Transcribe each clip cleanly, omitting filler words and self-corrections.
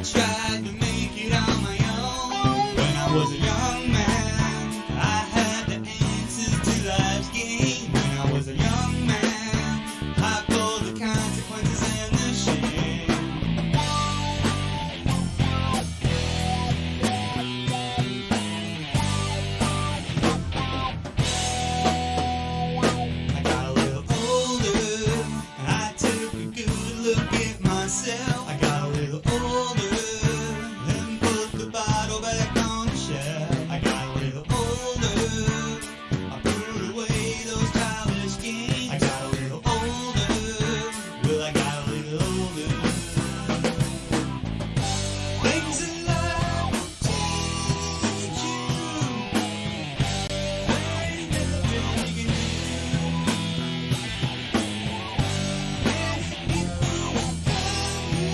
tried to make it on my own. When I was a young man, I had the answers to life's game. When I was a young man, I pulled the consequences and the shame. I got a little older, and I took a good look at myself. I got a little older, and put the bottle back on the shelf. I got a little older, I put away those childish games. I got a little older, well I got a little older. Things in life will change you. There ain't nothing you can do. And if you won't come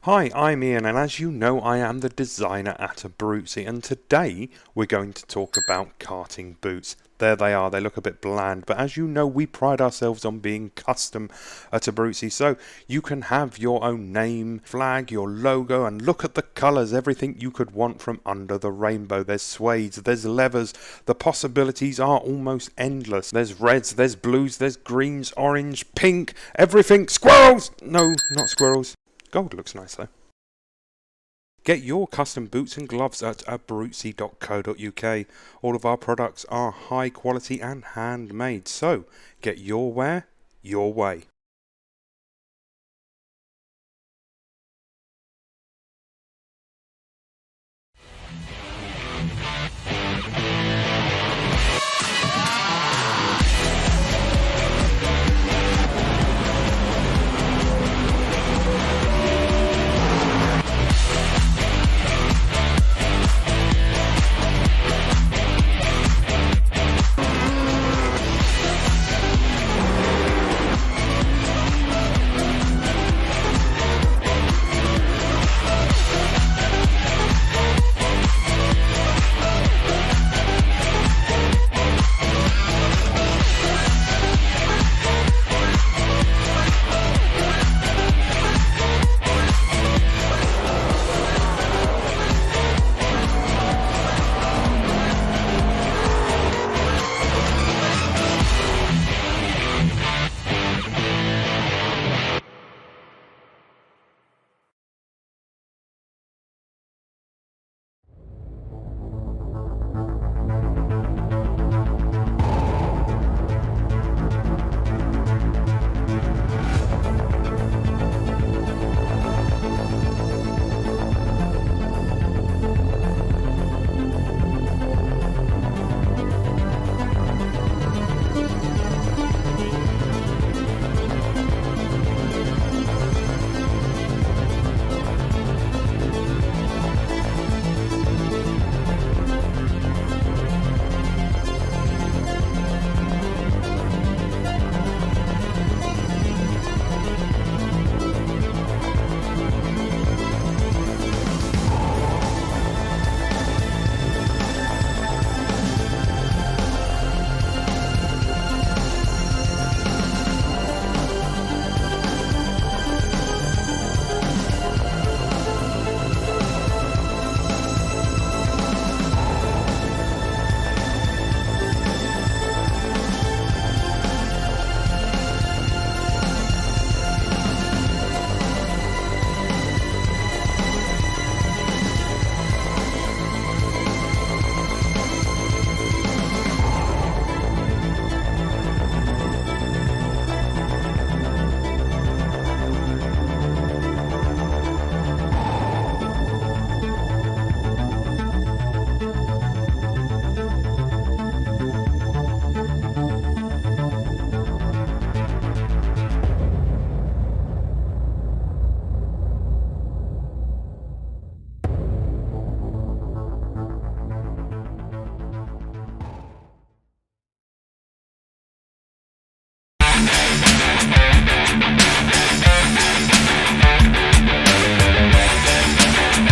Hi, I'm Ian, and as you know, I am the designer at Abruzzi, and today we're going to talk about karting boots. There they are, they look a bit bland, but as you know, we pride ourselves on being custom at Abruzzi, so you can have your own name, flag, your logo, and look at the colours, everything you could want from under the rainbow. There's suedes, there's leathers, the possibilities are almost endless. There's reds, there's blues, there's greens, orange, pink, everything. Squirrels! No, not squirrels. Gold looks nice though. Get your custom boots and gloves at abruzzi.co.uk. All of our products are high quality and handmade, so get your wear your way.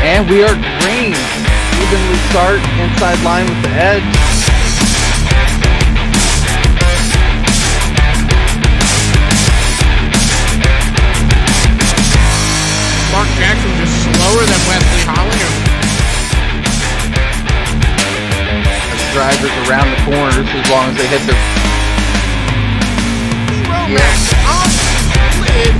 And we are green. Evenly start inside line with the edge. Mark Jackson just slower than Wesley Hollinger. As drivers around the corners, as long as they hit their... Max off the lid.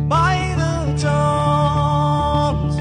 By the dawn's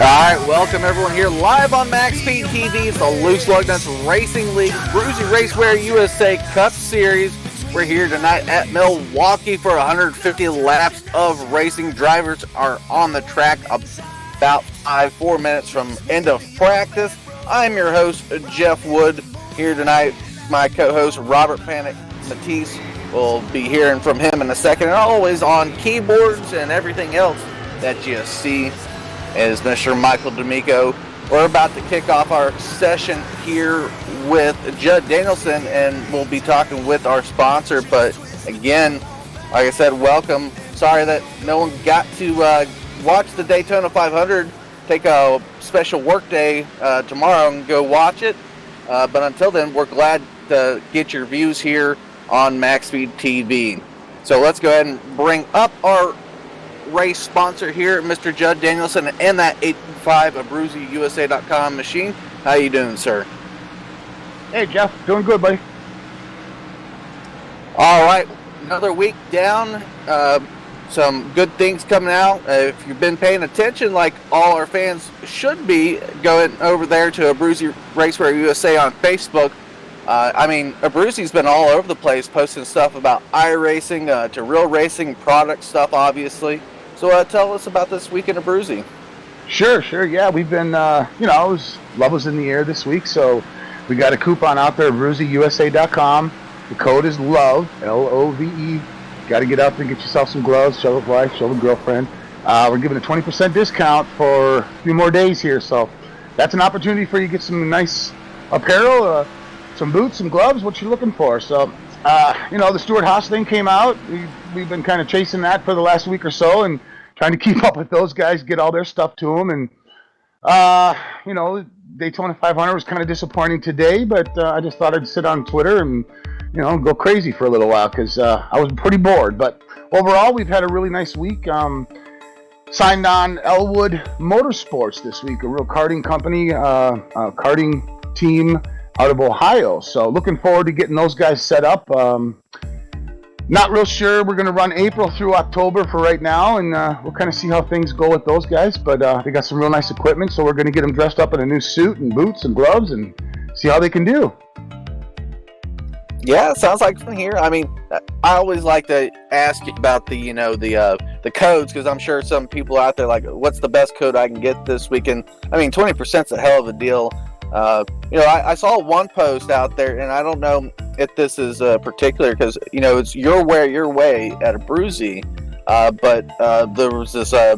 Alright, welcome everyone here live on MaxSpeedTV. It's the Loose Lug Nuts Racing League Bruzy Raceware USA Cup Series. We're here tonight at Milwaukee for 150 laps of racing. Drivers are on the track about 4 minutes from end of practice. I'm your host, Jeff Wood, here tonight. My co-host, Robert Panic Matisse, will be hearing from him in a second. And always on keyboards and everything else that you see is Mr. Michael D'Amico. We're about to kick off our session here with Judd Danielson, and we'll be talking with our sponsor. But again, like I said, welcome. Sorry that no one got to watch the Daytona 500. Take a special work day tomorrow and go watch it. But until then, we're glad to get your views here on MaxSpeedTV. So let's go ahead and bring up our race sponsor here, Mr. Judd Danielson, and that 8.5 BruzyUSA.com machine. How you doing, sir? Hey, Jeff. Doing good, buddy. All right, another week down. Some good things coming out. If you've been paying attention, like all our fans should be, going over there to Abruzzi Raceware USA on Facebook. Abruzzi's been all over the place posting stuff about iRacing to real racing product stuff, obviously. So tell us about this week in Abruzzi. Sure. Yeah, we've been, love was in the air this week, so we got a coupon out there, BruzyUSA.com. The code is LOVE, L-O-V-E. Got to get out there and get yourself some gloves, show the wife, show the girlfriend. We're giving a 20% discount for a few more days here, so that's an opportunity for you to get some nice apparel, some boots, some gloves, what you're looking for. So, the Stuart Haas thing came out. We've been kind of chasing that for the last week or so and trying to keep up with those guys, get all their stuff to them. And, Daytona 500 was kind of disappointing today, but I just thought I'd sit on Twitter and, go crazy for a little while because I was pretty bored. But overall, we've had a really nice week. Signed on Elwood Motorsports this week, a real karting company, karting team out of Ohio. So looking forward to getting those guys set up. Not real sure. We're going to run April through October for right now, and we'll kind of see how things go with those guys. But they got some real nice equipment, so we're going to get them dressed up in a new suit and boots and gloves and see how they can do. Yeah, sounds like fun here. I always like to ask about the codes, because I'm sure some people out there like, what's the best code I can get this weekend? 20% is a hell of a deal. I saw one post out there, and I don't know if this is particular because, it's your way at Abruzzi. But there was this, I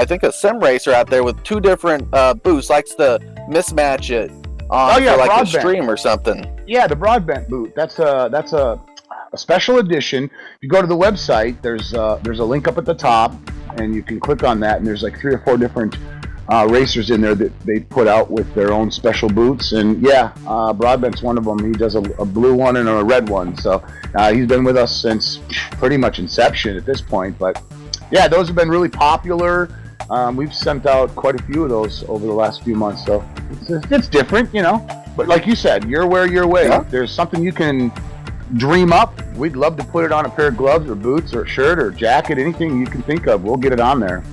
think, a sim racer out there with two different booths, likes to mismatch it on for like a stream or something. Yeah, the broadband boot. That's a special edition. If you go to the website, there's a link up at the top, and you can click on that, and there's like 3 or 4 different racers in there that they put out with their own special boots. And Broadbent's one of them. He does a blue one and a red one. So he's been with us since pretty much inception at this point. But yeah, those have been really popular. We've sent out quite a few of those over the last few months. So it's different, But like you said, your way. Yeah. If there's something you can dream up, we'd love to put it on a pair of gloves or boots or shirt or jacket, anything you can think of. We'll get it on there.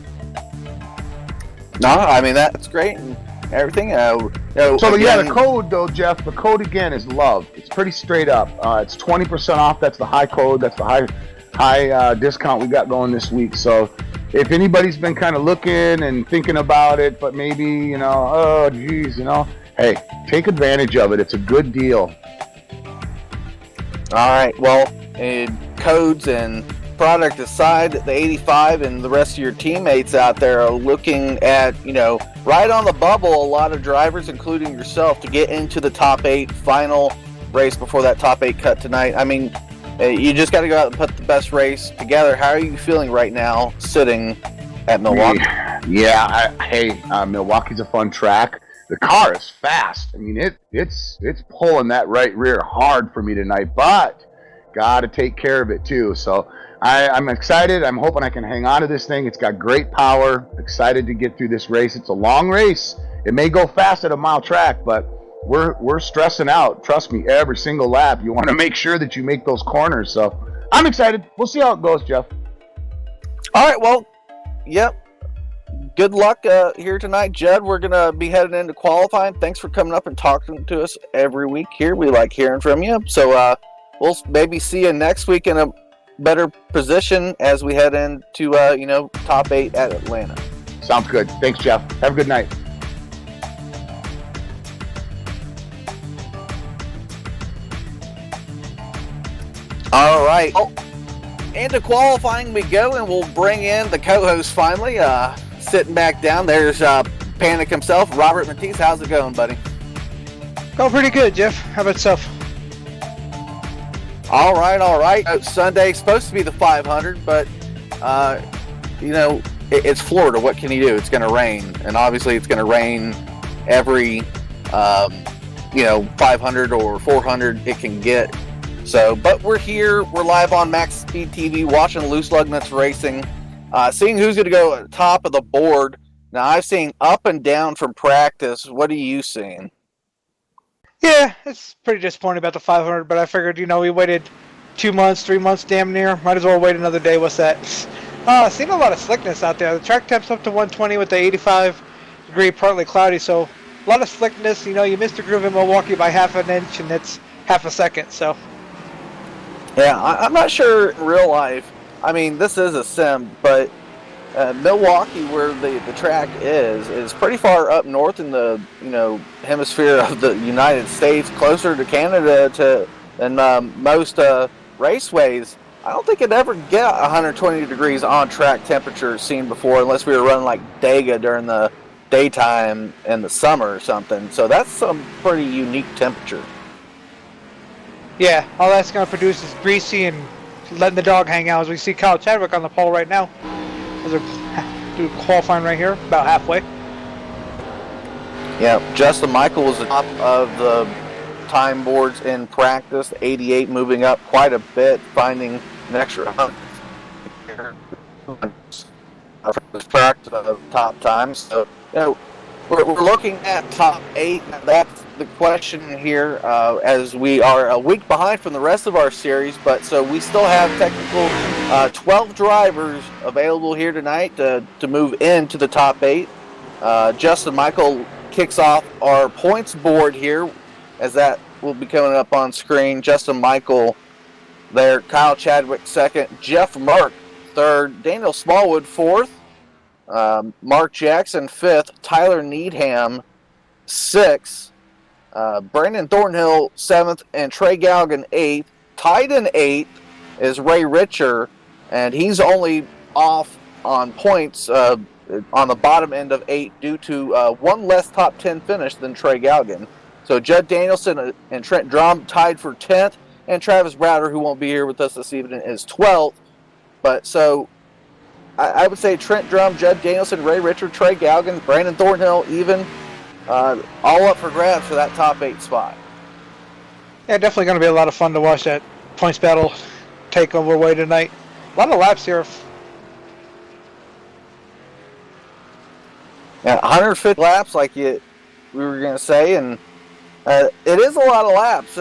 No, that's great and everything. The code though, Jeff. The code again is LOVE. It's pretty straight up. It's 20% off. That's the high code. That's the high discount we got going this week. So if anybody's been kind of looking and thinking about it, but maybe hey, take advantage of it. It's a good deal. All right. Well, codes and product aside, the 85 and the rest of your teammates out there are looking at, right on the bubble, a lot of drivers, including yourself, to get into the top 8 final race before that top 8 cut tonight. You just got to go out and put the best race together. How are you feeling right now sitting at Milwaukee? Yeah, Milwaukee's a fun track. The car is fast. It's pulling that right rear hard for me tonight, but got to take care of it too. So I'm excited. I'm hoping I can hang on to this thing. It's got great power. Excited to get through this race. It's a long race. It may go fast at a mile track, but we're stressing out. Trust me, every single lap. You want to make sure that you make those corners. So I'm excited. We'll see how it goes, Jeff. All right, well, yep. Good luck here tonight, Judd. We're going to be heading into qualifying. Thanks for coming up and talking to us every week here. We like hearing from you. So we'll maybe see you next week in a better position as we head into, top 8 at Atlanta. Sounds good. Thanks, Jeff. Have a good night. All right. Oh, into qualifying we go, and we'll bring in the co-host finally. Sitting back down, there's Panic himself, Robert Matisse. How's it going, buddy? Going pretty good, Jeff. How about yourself? All right. Sunday's supposed to be the 500, but it's Florida. What can you do? It's going to rain, and obviously it's going to rain every 500 or 400 it can get. So, but we're here. We're live on MaxSpeedTV, watching Loose Lug Nuts Racing, seeing who's going to go at the top of the board. Now, I've seen up and down from practice. What are you seeing? Yeah, it's pretty disappointing about the 500, but I figured, we waited 2 months, 3 months damn near. Might as well wait another day. What's that? Seen a lot of slickness out there. The track temp's up to 120 with the 85-degree partly cloudy, so a lot of slickness. You missed the groove in Milwaukee by half an inch, and it's half a second, so. Yeah, I'm not sure in real life. I mean, this is a sim, but Milwaukee, where the track is pretty far up north in the hemisphere of the United States, closer to Canada than most raceways. I don't think it'd ever get 120 degrees on track temperature seen before, unless we were running like Dega during the daytime in the summer or something. So that's some pretty unique temperature. Yeah, all that's going to produce is greasy and letting the dog hang out, as we see Kyle Chadwick on the pole right now. As they're doing qualifying right here, about halfway. Yeah, Justin Michael was the top of the time boards in practice, 88, moving up quite a bit, finding an extra 100 for this practice of top times. So, we're looking at top 8. That's the question here, as we are a week behind from the rest of our series. But so we still have technical 12 drivers available here tonight to move into the top 8. Justin Michael kicks off our points board here, as that will be coming up on screen. Justin Michael there, Kyle Chadwick second, Jeff Mark third, Daniel Smallwood fourth, Mark Jackson fifth, Tyler Needham sixth, Brandon Thornhill seventh, and Trey Galgan eighth. Tied in eighth is Ray Richer, and he's only off on points on the bottom end of 8 due to one less top 10 finish than Trey Galgan. So Judd Danielson and Trent Drum tied for 10th, and Travis Browder, who won't be here with us this evening, is 12th. But so I would say Trent Drum, Judd Danielson, Ray Richard, Trey Galgan, Brandon Thornhill, even all up for grabs for that top 8 spot. Yeah, definitely going to be a lot of fun to watch that points battle take over way tonight. A lot of laps here. Yeah, 150 laps, like we were going to say, and it is a lot of laps.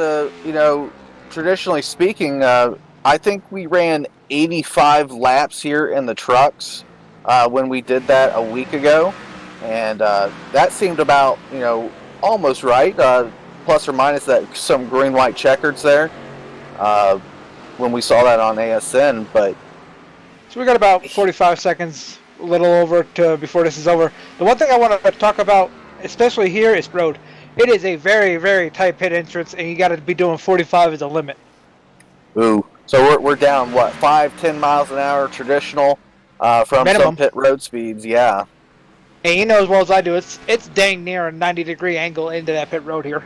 Traditionally speaking, I think we ran 85 laps here in the trucks when we did that a week ago, and that seemed about almost right, plus or minus that some green-white checkers there when we saw that on ASN. But so we got about 45 seconds, a little over before this is over. The one thing I want to talk about, especially here, is road. It is a very, very tight pit entrance, and you got to be doing 45 as a limit. Ooh. So we're down, 5-10 miles an hour traditional from minimum. Some pit road speeds, yeah. And you know as well as I do, it's dang near a 90-degree angle into that pit road here.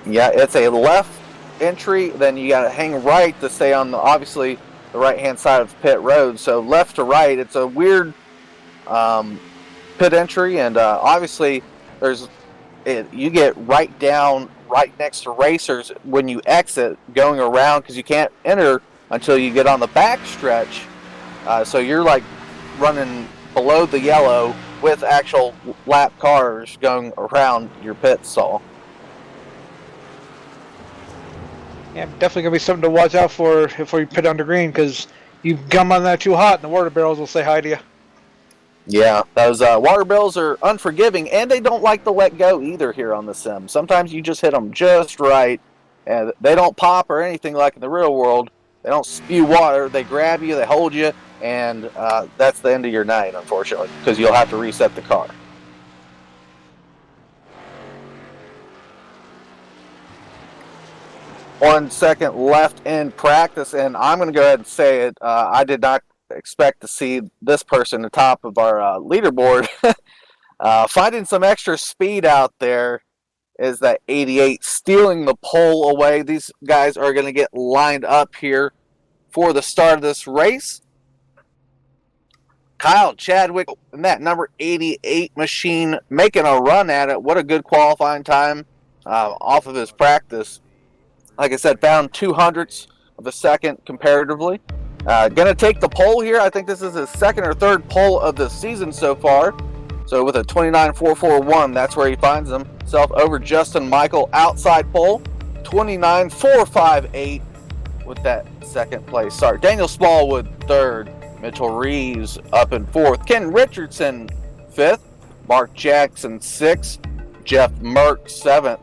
Yeah, it's a left entry, then you got to hang right to stay on obviously the right-hand side of pit road. So left to right, it's a weird pit entry, and obviously you get right down right next to racers when you exit going around, because you can't enter until you get on the back stretch. So you're like running below the yellow with actual lap cars going around your pit stall. Yeah, definitely going to be something to watch out for if we pit under green, because You gum on that too hot, and the water barrels will say hi to you. Yeah, those water bills are unforgiving, and they don't like to let go either here on the sim. Sometimes you just hit them just right, and they don't pop or anything like in the real world. They don't spew water. They grab you, they hold you, and that's the end of your night, unfortunately, because you'll have to reset the car. One second left in practice, and I'm going to go ahead and say it. I did not expect to see this person at the top of our leaderboard. Finding some extra speed out there is that 88 stealing the pole away. These guys are going to get lined up here for the start of this race. Kyle Chadwick and that number 88 machine making a run at it. What a good qualifying time off of his practice. Like I said, found 200ths of a second comparatively. Gonna take the pole here. I think this is his second or third pole of the season so far. So with a 29.441, that's where he finds himself over Justin Michael outside pole. 29.458 with that second place start. Daniel Smallwood third. Mitchell Reeves up in fourth. Ken Richardson fifth. Mark Jackson sixth. Jeff Merck seventh.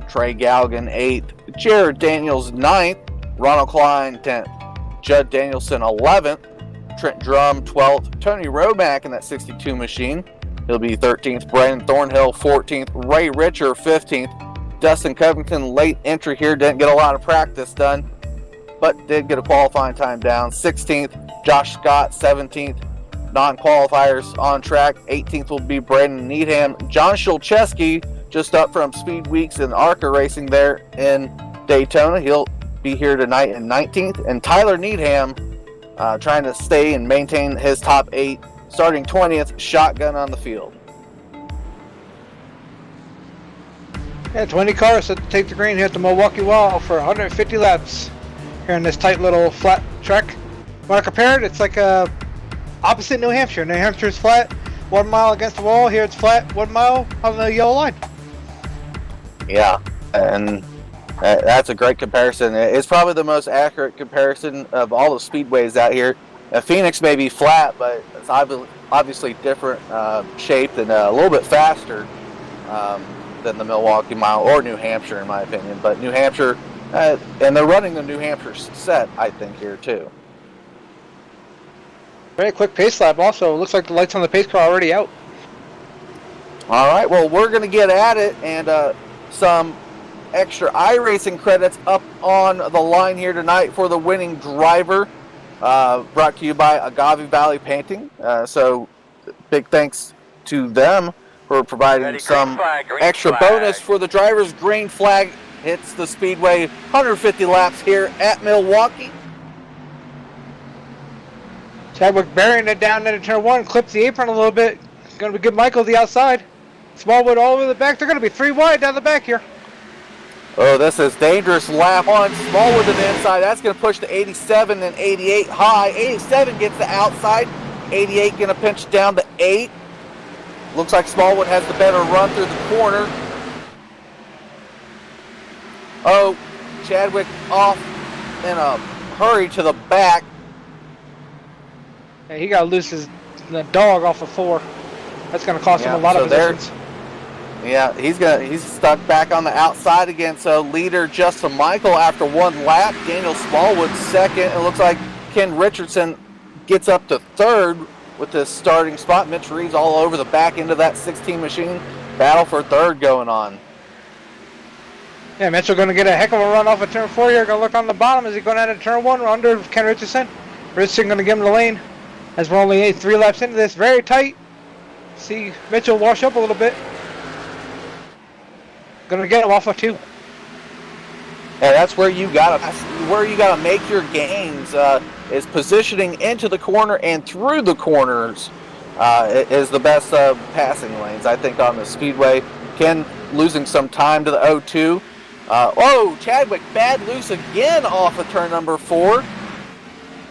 Trey Galgan eighth. Jared Daniels 9th, Ronald Klein 10th, Judd Danielson 11th, Trent Drum 12th, Tony Romack in that 62 machine, he'll be 13th, Brandon Thornhill 14th, Ray Richer 15th, Dustin Covington late entry here, didn't get a lot of practice done, but did get a qualifying time down, 16th, Josh Scott 17th, non-qualifiers on track, 18th will be Brandon Needham, John Shulcheski just up from Speed Weeks and ARCA racing there in Daytona. He'll be here tonight in 19th. And Tyler Needham trying to stay and maintain his top 8, starting 20th, shotgun on the field. Yeah, 20 cars set to take the green here at the Milwaukee Wall for 150 laps here in this tight little flat track. When I compare it, it's like opposite New Hampshire. New Hampshire's flat, 1 mile against the wall. Here it's flat, 1 mile on the yellow line. Yeah, and that's a great comparison. It's probably the most accurate comparison of all the speedways out here. Phoenix may be flat, but it's obviously different shaped and a little bit faster than the Milwaukee Mile or New Hampshire, in my opinion. But New Hampshire, and they're running the New Hampshire set, I think, here too. Very quick pace lap also. Looks like the lights on the pace car are already out. All right, well, we're going to get at it, and some extra iRacing credits up on the line here tonight for the winning driver, brought to you by Agave Valley Painting. So big thanks to them for providing some extra bonus for the drivers. Green flag hits the speedway, 150 laps here at Milwaukee. Chadwick burying it down into turn 1, clips the apron a little bit. Going to be good Michael the outside. Smallwood all over the back. They're going to be 3 wide down the back here. Oh, this is dangerous lap on. Smallwood to the inside. That's going to push to 87 and 88 high. 87 gets the outside. 88 going to pinch down to 8. Looks like Smallwood has the better run through the corner. Oh, Chadwick off in a hurry to the back. Yeah, he got to lose the dog off of 4. That's going to cost him a lot of positions. Yeah, he's stuck back on the outside again. So leader Justin Michael after 1 lap. Daniel Smallwood second. It looks like Ken Richardson gets up to 3rd with this starting spot. Mitch Reeves all over the back end of that 16 machine. Battle for 3rd going on. Yeah, Mitchell going to get a heck of a run off of turn 4 here. Going to look on the bottom. Is he going out of turn 1 or under Ken Richardson? Richardson going to give him the lane as we're only 3 laps into this. Very tight. See Mitchell wash up a little bit. Gonna get him off of 2. Yeah, that's where you gotta make your gains. Is positioning into the corner and through the corners is the best passing lanes, I think, on the speedway. Ken losing some time to the 0-2. Oh, Chadwick bad loose again off of turn number 4.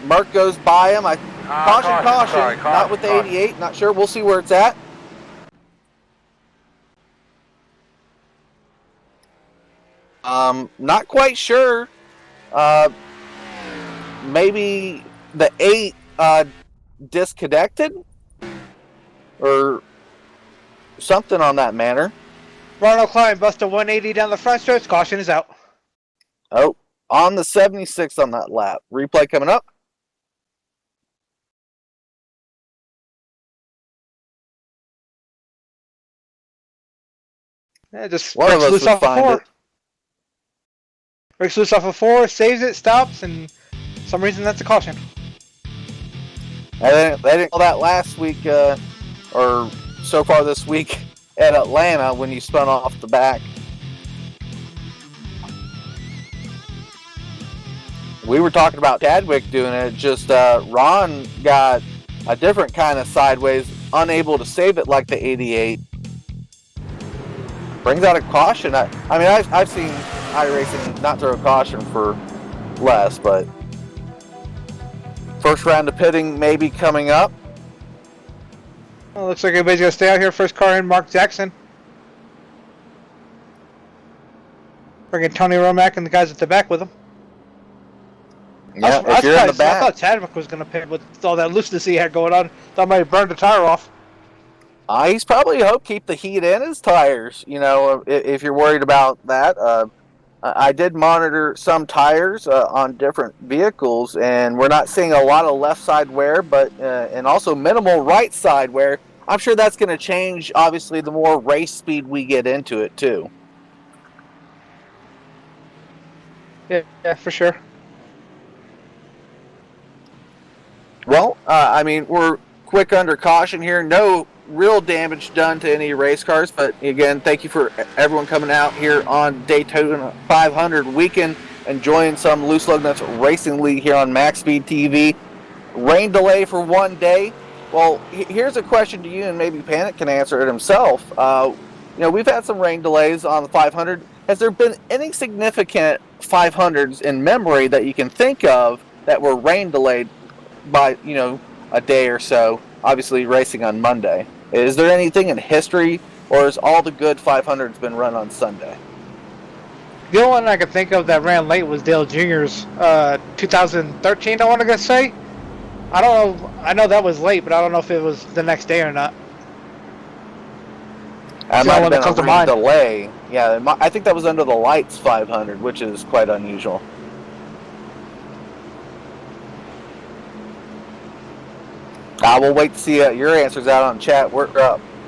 Merck goes by him. Caution. Sorry, not with the 88. Not sure. We'll see where it's at. Not quite sure. Maybe the 8 disconnected or something on that manner. Ronald Klein busted 180 down the front stretch. Caution is out. Oh, on the 76 on that lap. Replay coming up. Yeah, just One of breaks us loose would off of find 4. it. Breaks loose off of 4, saves it, stops, and for some reason that's a caution. They didn't call that last week, or so far this week at Atlanta when you spun off the back. We were talking about Chadwick doing it, just Ron got a different kind of sideways, unable to save it like the 88. Brings out a caution. I mean, I've seen iRacing not throw a caution for less, but first round of pitting maybe coming up. Well, looks like everybody's going to stay out here. First car in, Mark Jackson. Bringing Tony Romack and the guys at the back with him. Yeah, if you're in the I back. thought Chadwick was going to pit with all that looseness he had going on. Thought might have burned the tire off. He's probably keep the heat in his tires, you know, if you're worried about that. I did monitor some tires on different vehicles, and we're not seeing a lot of left side wear, but and also minimal right side wear. I'm sure that's going to change, obviously, the more race speed we get into it, too. Yeah, for sure. Well, I mean, we're quick under caution here. No real damage done to any race cars, but again, thank you for everyone coming out here on Daytona 500 weekend, enjoying some Loose Lug Nuts Racing League here on MaxSpeedTV. Rain delay for one day. Well, here's a question to you, and maybe Panic can answer it himself. You know, we've had some rain delays on the 500. Has there been any significant 500s in memory that you can think of that were rain delayed by, you know, a day or so? Obviously racing on Monday. Is there anything in history, or has all the good 500s been run on Sunday? The only one I could think of that ran late was Dale Jr.'s 2013, I want to say. I don't know. I know that was late, but I don't know if it was the next day or not. That might have been a rain delay. Yeah, I think that was under the lights 500, which is quite unusual. We'll wait to see your answers out on chat. We're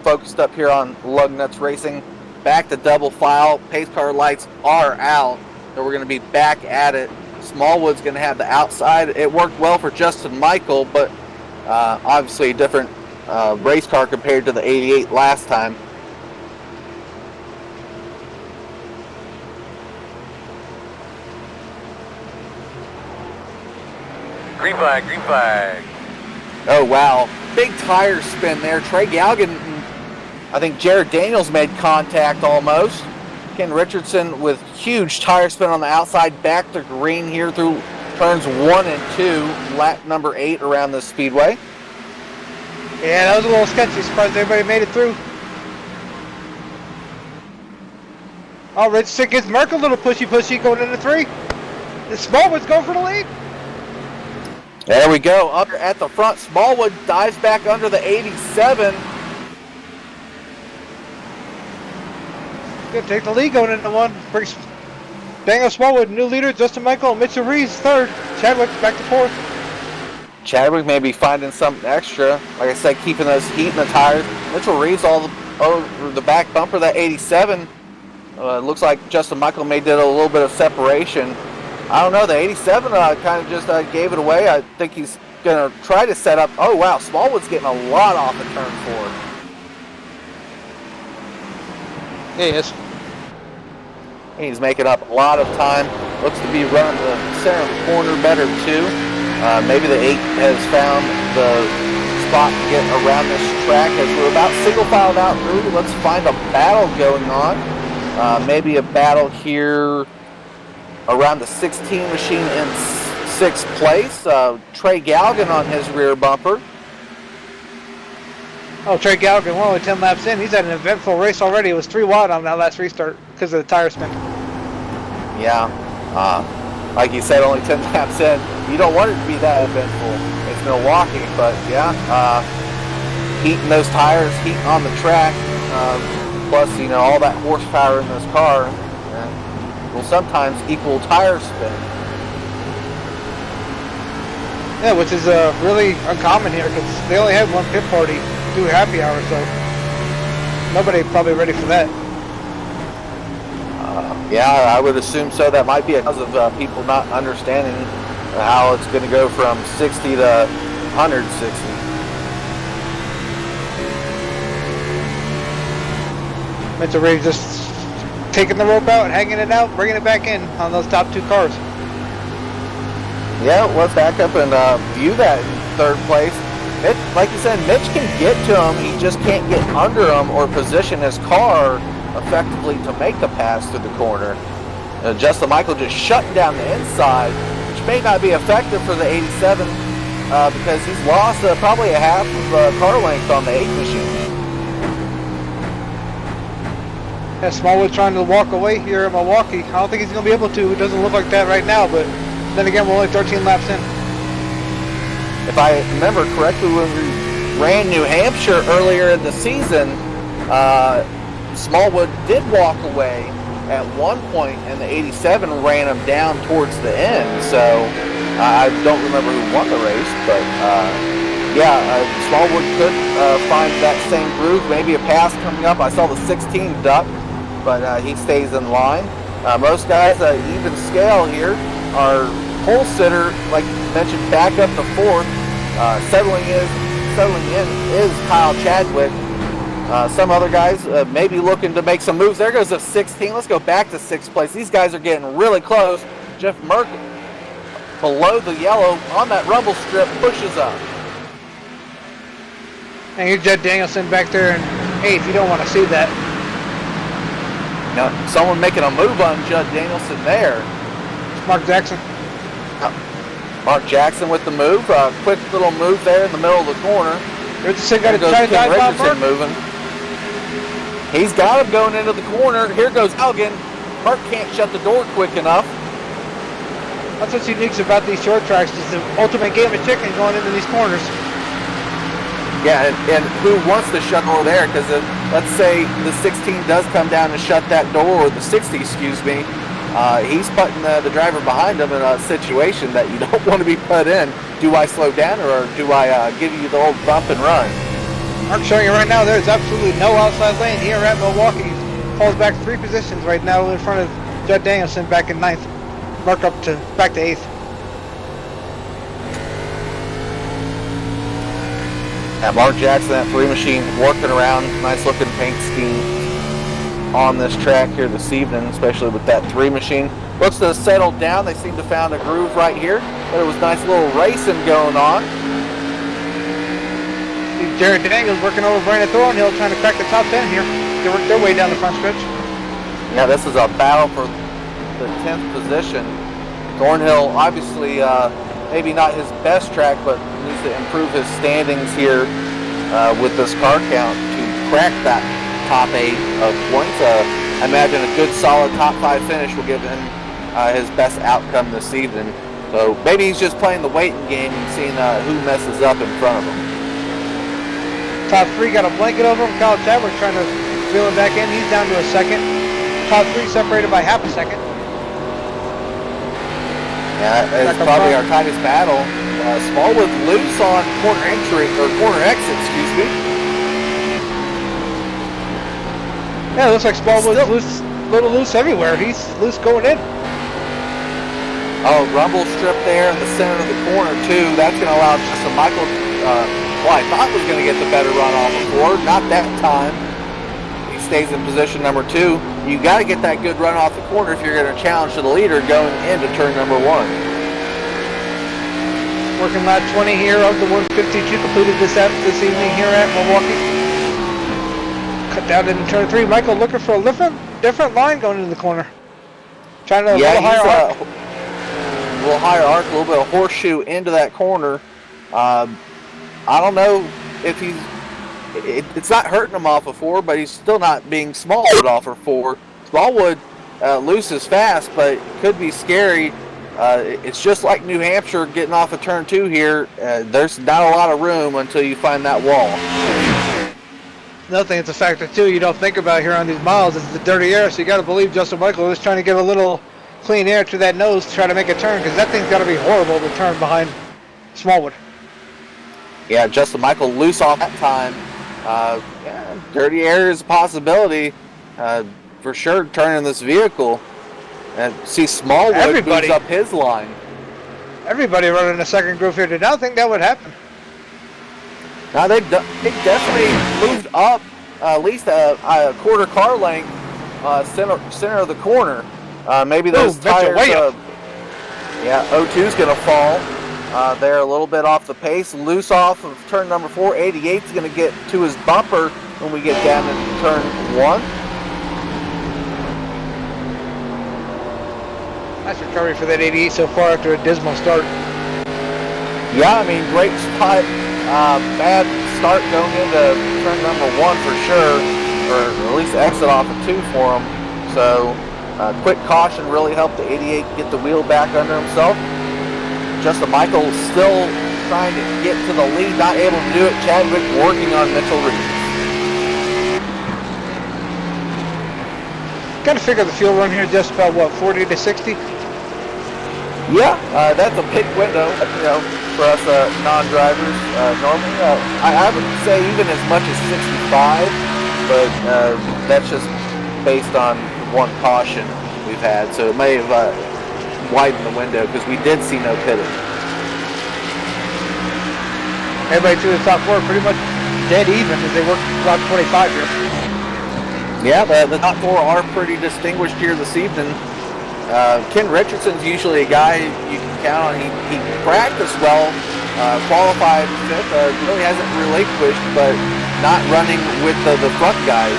focused up here on Lug Nuts Racing. Back to double file. Pace car lights are out, so we're going to be back at it. Smallwood's going to have the outside. It worked well for Justin Michael, but obviously a different race car compared to the 88 last time. Green flag, green flag. Oh, wow. Big tire spin there. Trey Galgan, I think Jared Daniels made contact almost. Ken Richardson with huge tire spin on the outside, back to green here through turns 1 and 2, lap number 8 around the speedway. Yeah, that was a little sketchy. Surprised everybody made it through. Oh, Richardson gives Merck a little pushy going into 3. The Smallwood's going for the lead. There we go. Up at the front, Smallwood dives back under the 87. Good, take the lead going into 1. Brings Daniel Smallwood, new leader. Justin Michael and Mitchell Reeves, 3rd. Chadwick back to 4th. Chadwick may be finding something extra. Like I said, keeping those heat in the tires. Mitchell Reeves all over the back bumper, that 87. Looks like Justin Michael may did a little bit of separation. I don't know, the 87 kind of just gave it away. I think he's going to try to set up. Oh, wow, Smallwood's getting a lot off the turn 4. He is. He's making up a lot of time. Looks to be running the center corner better, too. Maybe the 8 has found the spot to get around this track as we're about single filed out through. Let's find a battle going on. Maybe a battle here around the 16 machine in 6th place. Trey Galgan on his rear bumper. Oh, Trey Galgan, we're only 10 laps in. He's had an eventful race already. It was 3 wide on that last restart because of the tire spin. Yeah. like you said, only 10 laps in. You don't want it to be that eventful. It's Milwaukee, but yeah, heating those tires, heating on the track, plus, you know, all that horsepower in this car will sometimes equal tire spin. Yeah, which is really uncommon here because they only had one pit party through happy hour, so nobody probably ready for that. Yeah, I would assume so. That might be because of people not understanding how it's going to go from 60 to 160. Mental Rave just taking the rope out, hanging it out, bringing it back in on those top two cars. Yeah, let's back up and view that in third place. Like you said, Mitch can get to him. He just can't get under him or position his car effectively to make the pass through the corner. Justin Michael just shutting down the inside, which may not be effective for the 87 because he's lost probably a half of car length on the 8 machine. Yeah, Smallwood trying to walk away here in Milwaukee. I don't think he's going to be able to. It doesn't look like that right now, but then again, we're only 13 laps in. If I remember correctly, when we ran New Hampshire earlier in the season, Smallwood did walk away at one point, and the 87 ran him down towards the end. So I don't remember who won the race, but Smallwood could find that same groove, maybe a pass coming up. I saw the 16 duck, but he stays in line. Most guys, even scale here, are pole sitter, like you mentioned, back up to fourth. Settling in is Kyle Chadwick. Some other guys maybe looking to make some moves. There goes the 16. Let's go back to 6th place. These guys are getting really close. Jeff Merck below the yellow on that rumble strip pushes up. And here's Judd Danielson back there, and hey, if you don't want to see that. Now, someone making a move on Judd Danielson there. Mark Jackson. Mark Jackson with the move. Quick little move there in the middle of the corner. Richardson got to try to dive Bob Burke. Moving. He's got him going into the corner. Here goes Elgin. Burke can't shut the door quick enough. That's what's unique about these short tracks, is the ultimate game of chicken going into these corners. Yeah, and who wants to shut the door there? Because let's say the 16 does come down and shut that door, or the 60, excuse me. He's putting the driver behind him in a situation that you don't want to be put in. Do I slow down, or do I give you the old bump and run? Mark showing you right now, there's absolutely no outside lane here at Milwaukee. Falls back 3 positions right now in front of Judd Danielson back in 9th. Mark up to back to 8th. Yeah, Mark Jackson, that 3 machine, working around. Nice looking paint scheme on this track here this evening, especially with that 3 machine. Looks to have settled down. They seem to have found a groove right here. But it was nice little racing going on. Jared Daniels working over Brandon Thornhill, trying to crack the top 10 here. They work their way down the front stretch. Yeah, this is a battle for the 10th position. Thornhill, obviously, maybe not his best track, but needs to improve his standings here with this car count to crack that top 8 of points. I imagine a good solid top 5 finish will give him his best outcome this evening. So maybe he's just playing the waiting game and seeing who messes up in front of him. Top 3 got a blanket over him. Kyle Chadwick trying to reel him back in. He's down to a second. Top 3 separated by half a second. Yeah, it's probably our tightest battle. Smallwood loose on corner entry, or corner exit, excuse me. Yeah, it looks like Smallwood's loose, a little loose everywhere. He's loose going in. Oh, rumble strip there in the center of the corner too. That's going to allow Justin Michael, I thought was going to get the better run off before. Not that time. He stays in position number 2. You got to get that good run off the corner if you're going to challenge to the leader going into turn number 1. Working lap 20 here of the 152 completed this evening here at Milwaukee. Cut down into turn 3. Michael looking for a different line going into the corner. Trying to a little higher arc. A little higher arc, a little bit of horseshoe into that corner. I don't know if it's not hurting him off of 4, but he's still not being Smallwood off of 4. Smallwood loses fast, but it could be scary It's just like New Hampshire getting off of turn 2 here. There's not a lot of room until you find that wall. Another thing, it's a factor too you don't think about here on these miles is the dirty air. So you got to believe Justin Michael is trying to get a little clean air to that nose to try to make a turn, because that thing's got to be horrible to turn behind Smallwood. Yeah, Justin Michael loose off that time. Yeah, dirty air is a possibility for sure turning this vehicle. And see Smallwood moves up his line. Everybody running a second groove here. Did not think that would happen. Now they definitely moved up at least a quarter car length center of the corner. Maybe those tires. Yeah, O2's going to fall. They're a little bit off the pace. Loose off of turn number 4. 88's going to get to his bumper when we get down into turn 1. Nice recovery for that 88 so far after a dismal start. Yeah, I mean, great spot. Bad start going into turn number 1 for sure, or at least exit off of 2 for him. So, quick caution really helped the 88 get the wheel back under himself. Justin Michael still trying to get to the lead, not able to do it. Chadwick working on Mitchell Reed. Got to figure the fuel run here just about what, 40 to 60? Yeah, that's a pit window, for us non-drivers. Normally, I would say even as much as 65, but that's just based on one caution we've had. So it may have widened the window because we did see no pitting. Everybody through the top 4 pretty much dead even as they work about 25 here. Yeah, the top 4 are pretty distinguished here this evening. Ken Richardson's usually a guy you can count on. He practiced well, qualified 5th, really hasn't relinquished, but not running with the front guys.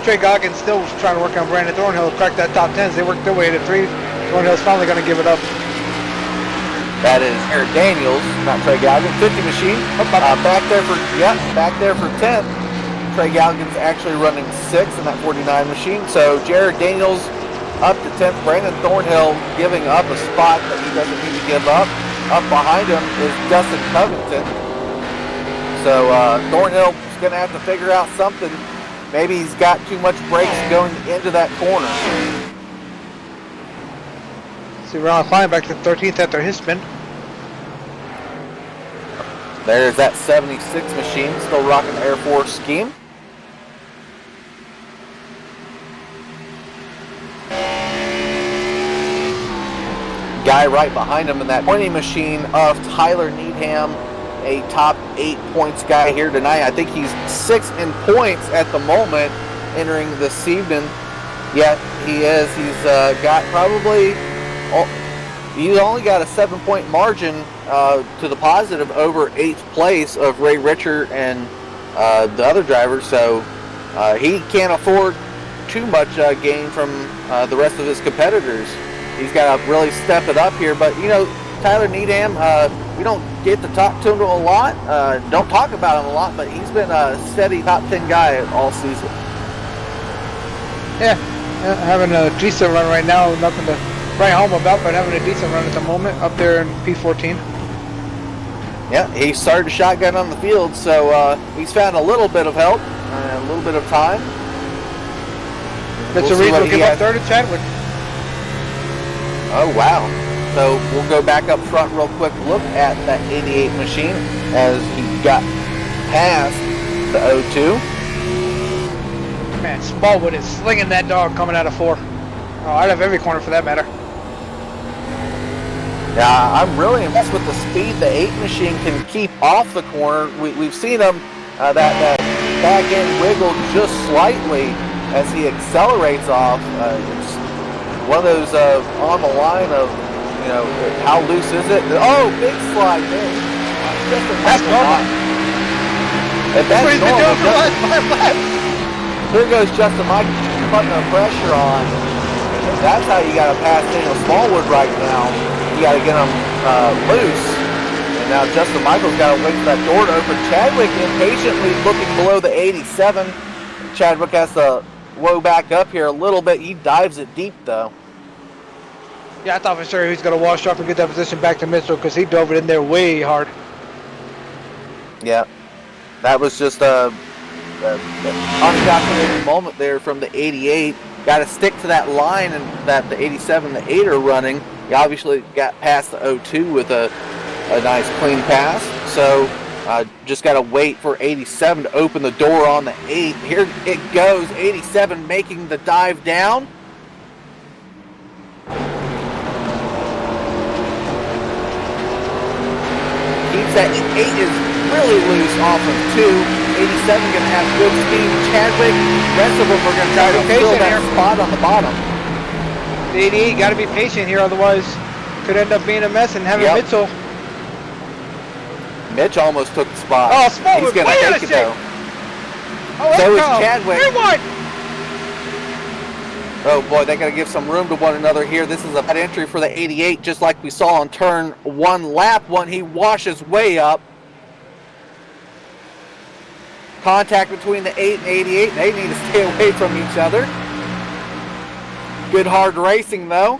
Trey Goggins still trying to work on Brandon Thornhill to crack that top 10s. They worked their way to 3. Thornhill's finally going to give it up. That is Eric Daniels, not Trey Goggins. 50 machine. Back there for 10th. Trey Galgan's actually running 6th in that 49 machine. So Jared Daniels up to 10th. Brandon Thornhill giving up a spot that he doesn't need to give up. Up behind him is Dustin Covington. So Thornhill is going to have to figure out something. Maybe he's got too much brakes going into that corner. See Ron Klein back to 13th after his spin. There's that 76 machine, still rocking the Air Force scheme. Guy right behind him in that 20 machine of Tyler Needham, a top 8 points guy here tonight. I think he's 6th in points at the moment entering this evening. Yet he is. He's got probably, he's only got a 7-point margin to the positive over 8th place of Ray Richer and the other drivers. So he can't afford too much gain from the rest of his competitors. He's got to really step it up here. But, Tyler Needham, we don't get to talk to him a lot, don't talk about him a lot, but he's been a steady top 10 guy all season. Yeah, having a decent run right now. Nothing to write home about, but having a decent run at the moment up there in P14. Yeah, he started a shotgun on the field, so he's found a little bit of help, a little bit of time. That's a reason to give up third to Chadwick. Oh, wow. So we'll go back up front real quick, look at that 88 machine as he got past the O2. Man, Smallwood is slinging that dog coming out of 4. Out of every corner for that matter. Yeah, I'm really impressed with the speed the 8 machine can keep off the corner. We've seen him, that back end wiggle just slightly as he accelerates off. It's one of those on the line of, how loose is it? Oh, big slide there. That's normal. If that's what he's been doing for the last 5 laps. Here goes Justin Mike putting the pressure on. That's how you got to pass Daniel Smallwood right now. You got to get him loose. And now Justin Michael's got to wait for that door to open. Chadwick impatiently looking below the 87. Chadwick has to woe back up here a little bit. He dives it deep, though. Yeah, I thought for sure he was going to wash off and get that position back to Mitchell because he dove it in there way hard. Yeah, that was just a uncalculated moment there from the 88. Got to stick to that line and that the 87, the 8 are running. He obviously got past the 02 with a nice clean pass. So just got to wait for 87 to open the door on the 8. Here it goes, 87 making the dive down. Keeps that 8 is really loose off of 2. 87 going to have good speed. Chadwick, rest of them are going to try to fill that spot on the bottom. The 88 got to be patient here, otherwise could end up being a mess and having Mitchell. Mitch almost took the spot. Oh, Smallwood, he's going to take it though. Oh, so is Chadwick. Rewind. Oh boy, they got to give some room to one another here. This is a bad entry for the 88, just like we saw on turn 1, lap 1. He washes way up. Contact between the 8 and 88. They need to stay away from each other. Good hard racing though.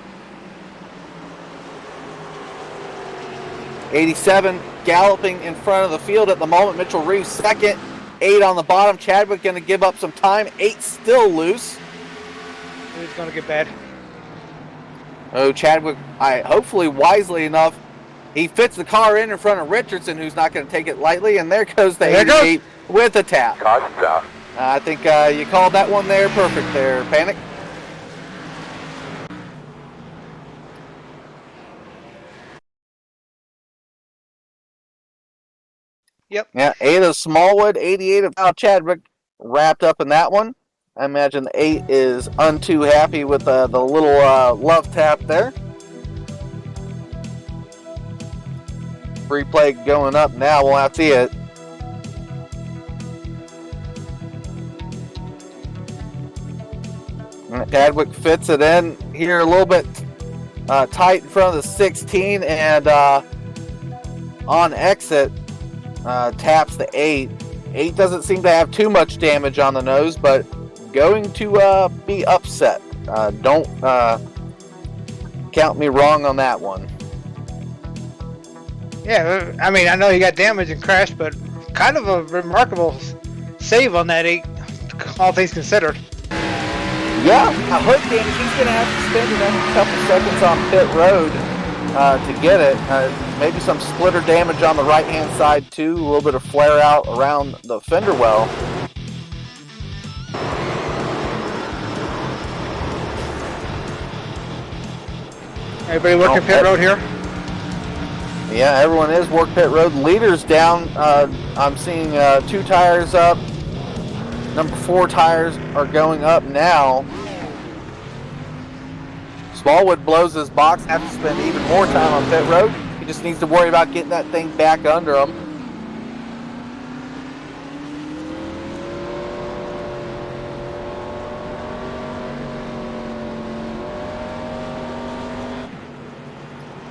87 galloping in front of the field at the moment. Mitchell Reeves second. 8 on the bottom. Chadwick going to give up some time. 8 still loose. It's going to get bad. Oh, Chadwick, hopefully wisely enough, he fits the car in front of Richardson, who's not going to take it lightly, and there goes the 88 with a tap. I think you called that one there perfect there, Panic. Yep. Yeah, 8 of Smallwood, 88 of Chadwick wrapped up in that one. I imagine the 8 is untoo happy with the little love tap there. Replay going up now. We'll have to see it. Chadwick fits it in here a little bit tight in front of the 16, and on exit taps the 8. 8 doesn't seem to have too much damage on the nose, but going to be upset. Don't count me wrong on that one. Yeah, I mean, I know he got damaged and crashed, but kind of a remarkable save on that 8, all things considered. Yeah, a hook damage. He's going to have to spend another couple seconds on pit road to get it. Maybe some splitter damage on the right-hand side, too. A little bit of flare out around the fender well. Everybody working pit road here? Yeah, everyone is work pit road. Leaders down. I'm seeing 2 tires up. Number 4 tires are going up now. Smallwood blows his box. Have to spend even more time on pit road. He just needs to worry about getting that thing back under him.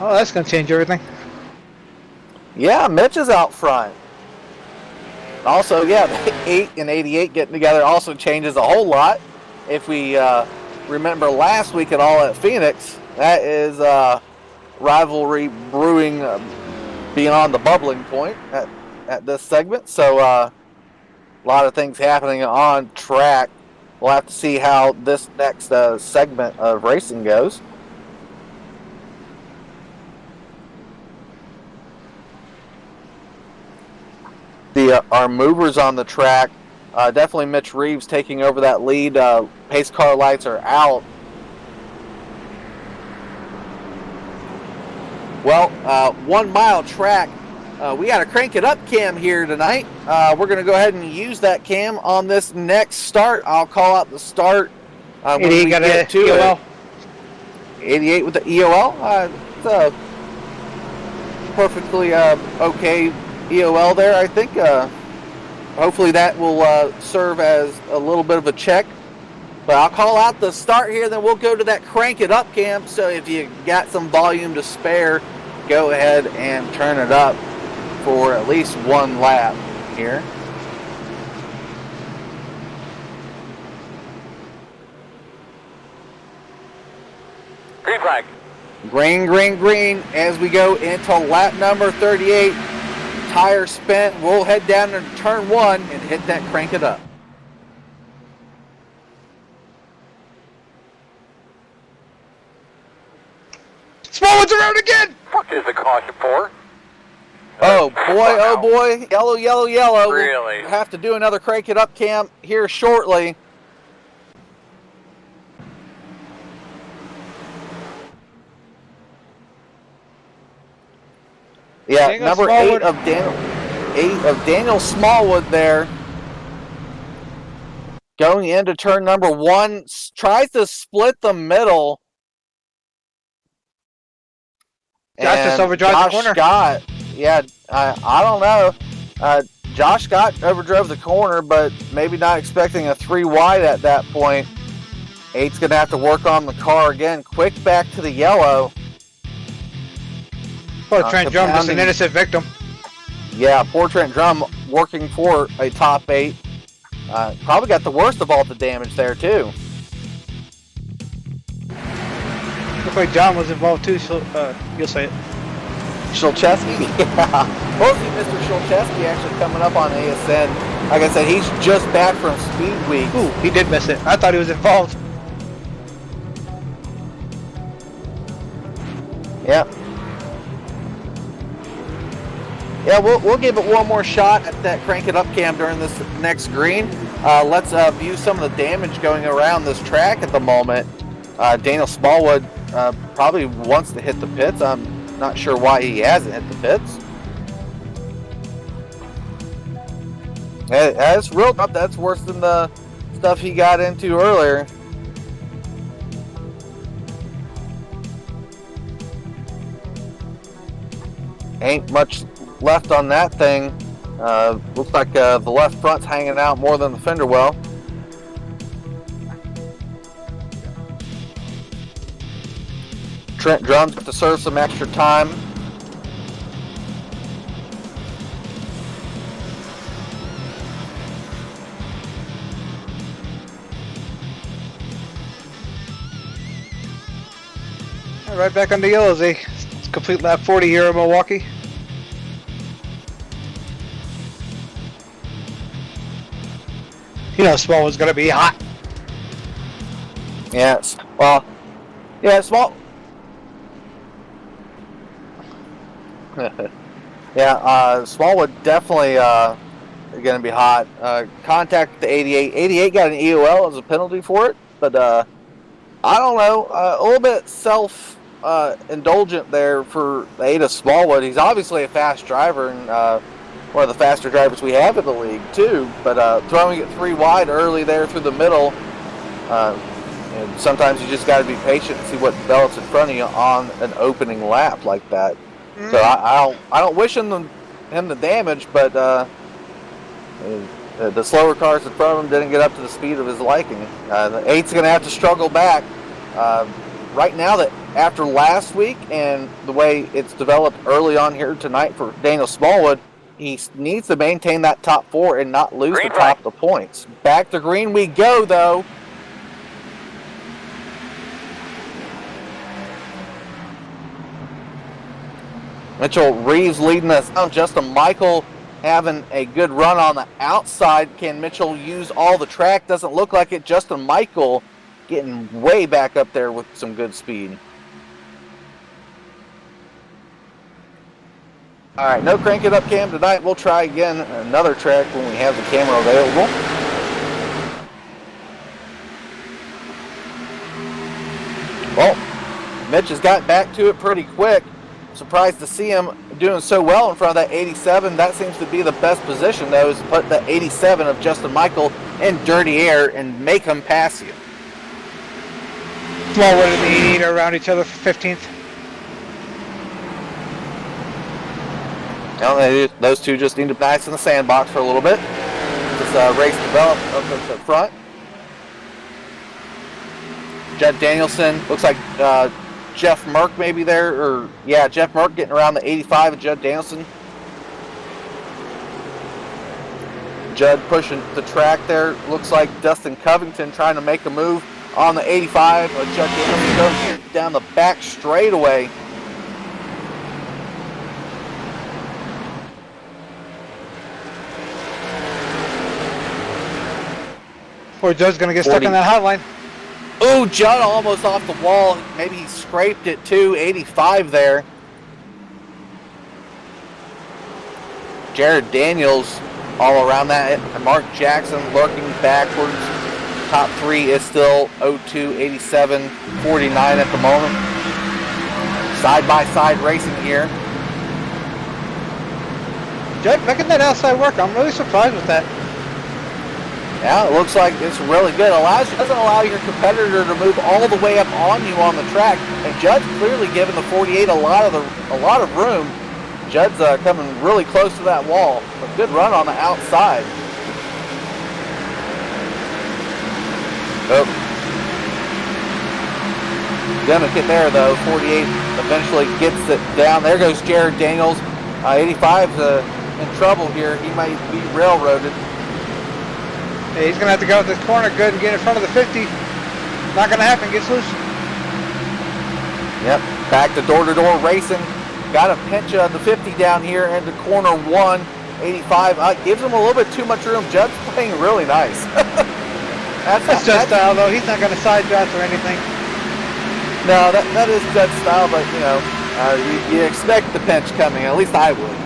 Oh, that's going to change everything. Yeah, Mitch is out front. Also, yeah, the 8 and 88 getting together also changes a whole lot. If we remember last week at all at Phoenix, that is rivalry brewing beyond the bubbling point at this segment. So a lot of things happening on track. We'll have to see how this next segment of racing goes. Our movers on the track, definitely Mitch Reeves taking over that lead. Pace car lights are out. Well, 1 mile track. We got a crank it up cam here tonight. We're going to go ahead and use that cam on this next start. I'll call out the start when we get to EOL. It. 88 with the EOL. It's a perfectly okay EOL there, I think. Hopefully that will serve as a little bit of a check. But I'll call out the start here, then we'll go to that crank it up cam. So if you got some volume to spare, go ahead and turn it up for at least 1 lap here. Green flag. Green, green, green as we go into lap number 38. Tire spent. We'll head down to turn 1 and hit that crank it up. Smallwood's around again! What is the caution for? Oh boy, yellow, yellow, yellow. Really? We'll have to do another crank it up cam here shortly. Yeah, Daniel number Smallwood. 8 of Daniel Smallwood there. Going into turn number 1, tries to split the middle. Josh just And overdrove the Josh corner. Scott, yeah, I don't know. Josh Scott overdrove the corner, but maybe not expecting a 3 wide at that point. 8's going to have to work on the car again. Quick back to the yellow. Poor Trent Drum, just an compounding. innocent victim. Yeah, poor Trent Drum working for a top 8. Probably got the worst of all the damage there, too. Looks like John was involved too, so you'll say it. Shulcheski? Yeah. We'll see Mr. Shulcheski actually coming up on ASN. Like I said, he's just back from Speed Week. Ooh, he did miss it. I thought he was involved. Yep. Yeah, we'll give it one more shot at that crank it up cam during this next green. Let's view some of the damage going around this track at the moment. Daniel Smallwood probably wants to hit the pits. I'm not sure why he hasn't hit the pits. That's real tough. That's worse than the stuff he got into earlier. Ain't much left on that thing. Looks like the left front's hanging out more than the fender well. Trent Drum's to serve some extra time. Right back on the yellows, eh? It's complete lap 40 here in Milwaukee. You know Smallwood's gonna be hot. Yes. Well, yeah, small. Yeah, Smallwood definitely going to be hot. Contact the 88. 88 got an EOL as a penalty for it, but I don't know. A little bit self-indulgent there for the 8 of Smallwood. He's obviously a fast driver and one of the faster drivers we have in the league too. But throwing it 3 wide early there through the middle. And sometimes you just got to be patient and see what develops in front of you on an opening lap like that. So I don't wish him the damage, but the slower cars in front of him didn't get up to the speed of his liking. The 8's going to have to struggle back. Right now, that after last week and the way it's developed early on here tonight for Daniel Smallwood, he needs to maintain that top 4 and not lose Green the top of the points. Back to green we go, though. Mitchell Reeves leading us down. Justin Michael having a good run on the outside. Can Mitchell use all the track? Doesn't look like it. Justin Michael getting way back up there with some good speed. All right, no crank it up cam tonight. We'll try again another track when we have the camera available. Well, Mitch has got back to it pretty quick. Surprised to see him doing so well in front of that 87. That seems to be the best position, though, is to put the 87 of Justin Michael in dirty air and make him pass you. Smallwood and the 88 are around each other for 15th. Well, those two just need to be nice in the sandbox for a little bit. This race developed up at the front. Judd Danielson, looks like Jeff Merck maybe there, or yeah, Jeff Merck getting around the 85 of Judd Danielson. Judd pushing the track there. Looks like Dustin Covington trying to make a move on the 85 of Judd Danielson. down the back straightaway. Poor Joe's going to get stuck in that hotline. Oh, Judd almost off the wall. Maybe he scraped it too. 85 there. Jared Daniels all around that. And Mark Jackson lurking backwards. Top 3 is still 02, 87, 49 at the moment. Side-by-side racing here. Judd making that outside work. I'm really surprised with that. Yeah, it looks like it's really good. Doesn't allow your competitor to move all the way up on you on the track. And Judd's clearly giving the 48 a lot of room. Judd's coming really close to that wall. A good run on the outside. Oh. Gonna get there though. 48 eventually gets it down. There goes Jared Daniels. 85's in trouble here. He might be railroaded. Hey, he's going to have to go with this corner good and get in front of the 50. Not going to happen. Gets loose. Yep. Back to door-to-door racing. Got to pinch the 50 down here into corner 1. 85 gives him a little bit too much room. Judd's playing really nice. That's Judd's style, though. He's not going to side draft or anything. No, that is Judd's style, but, you know, you expect the pinch coming. At least I would.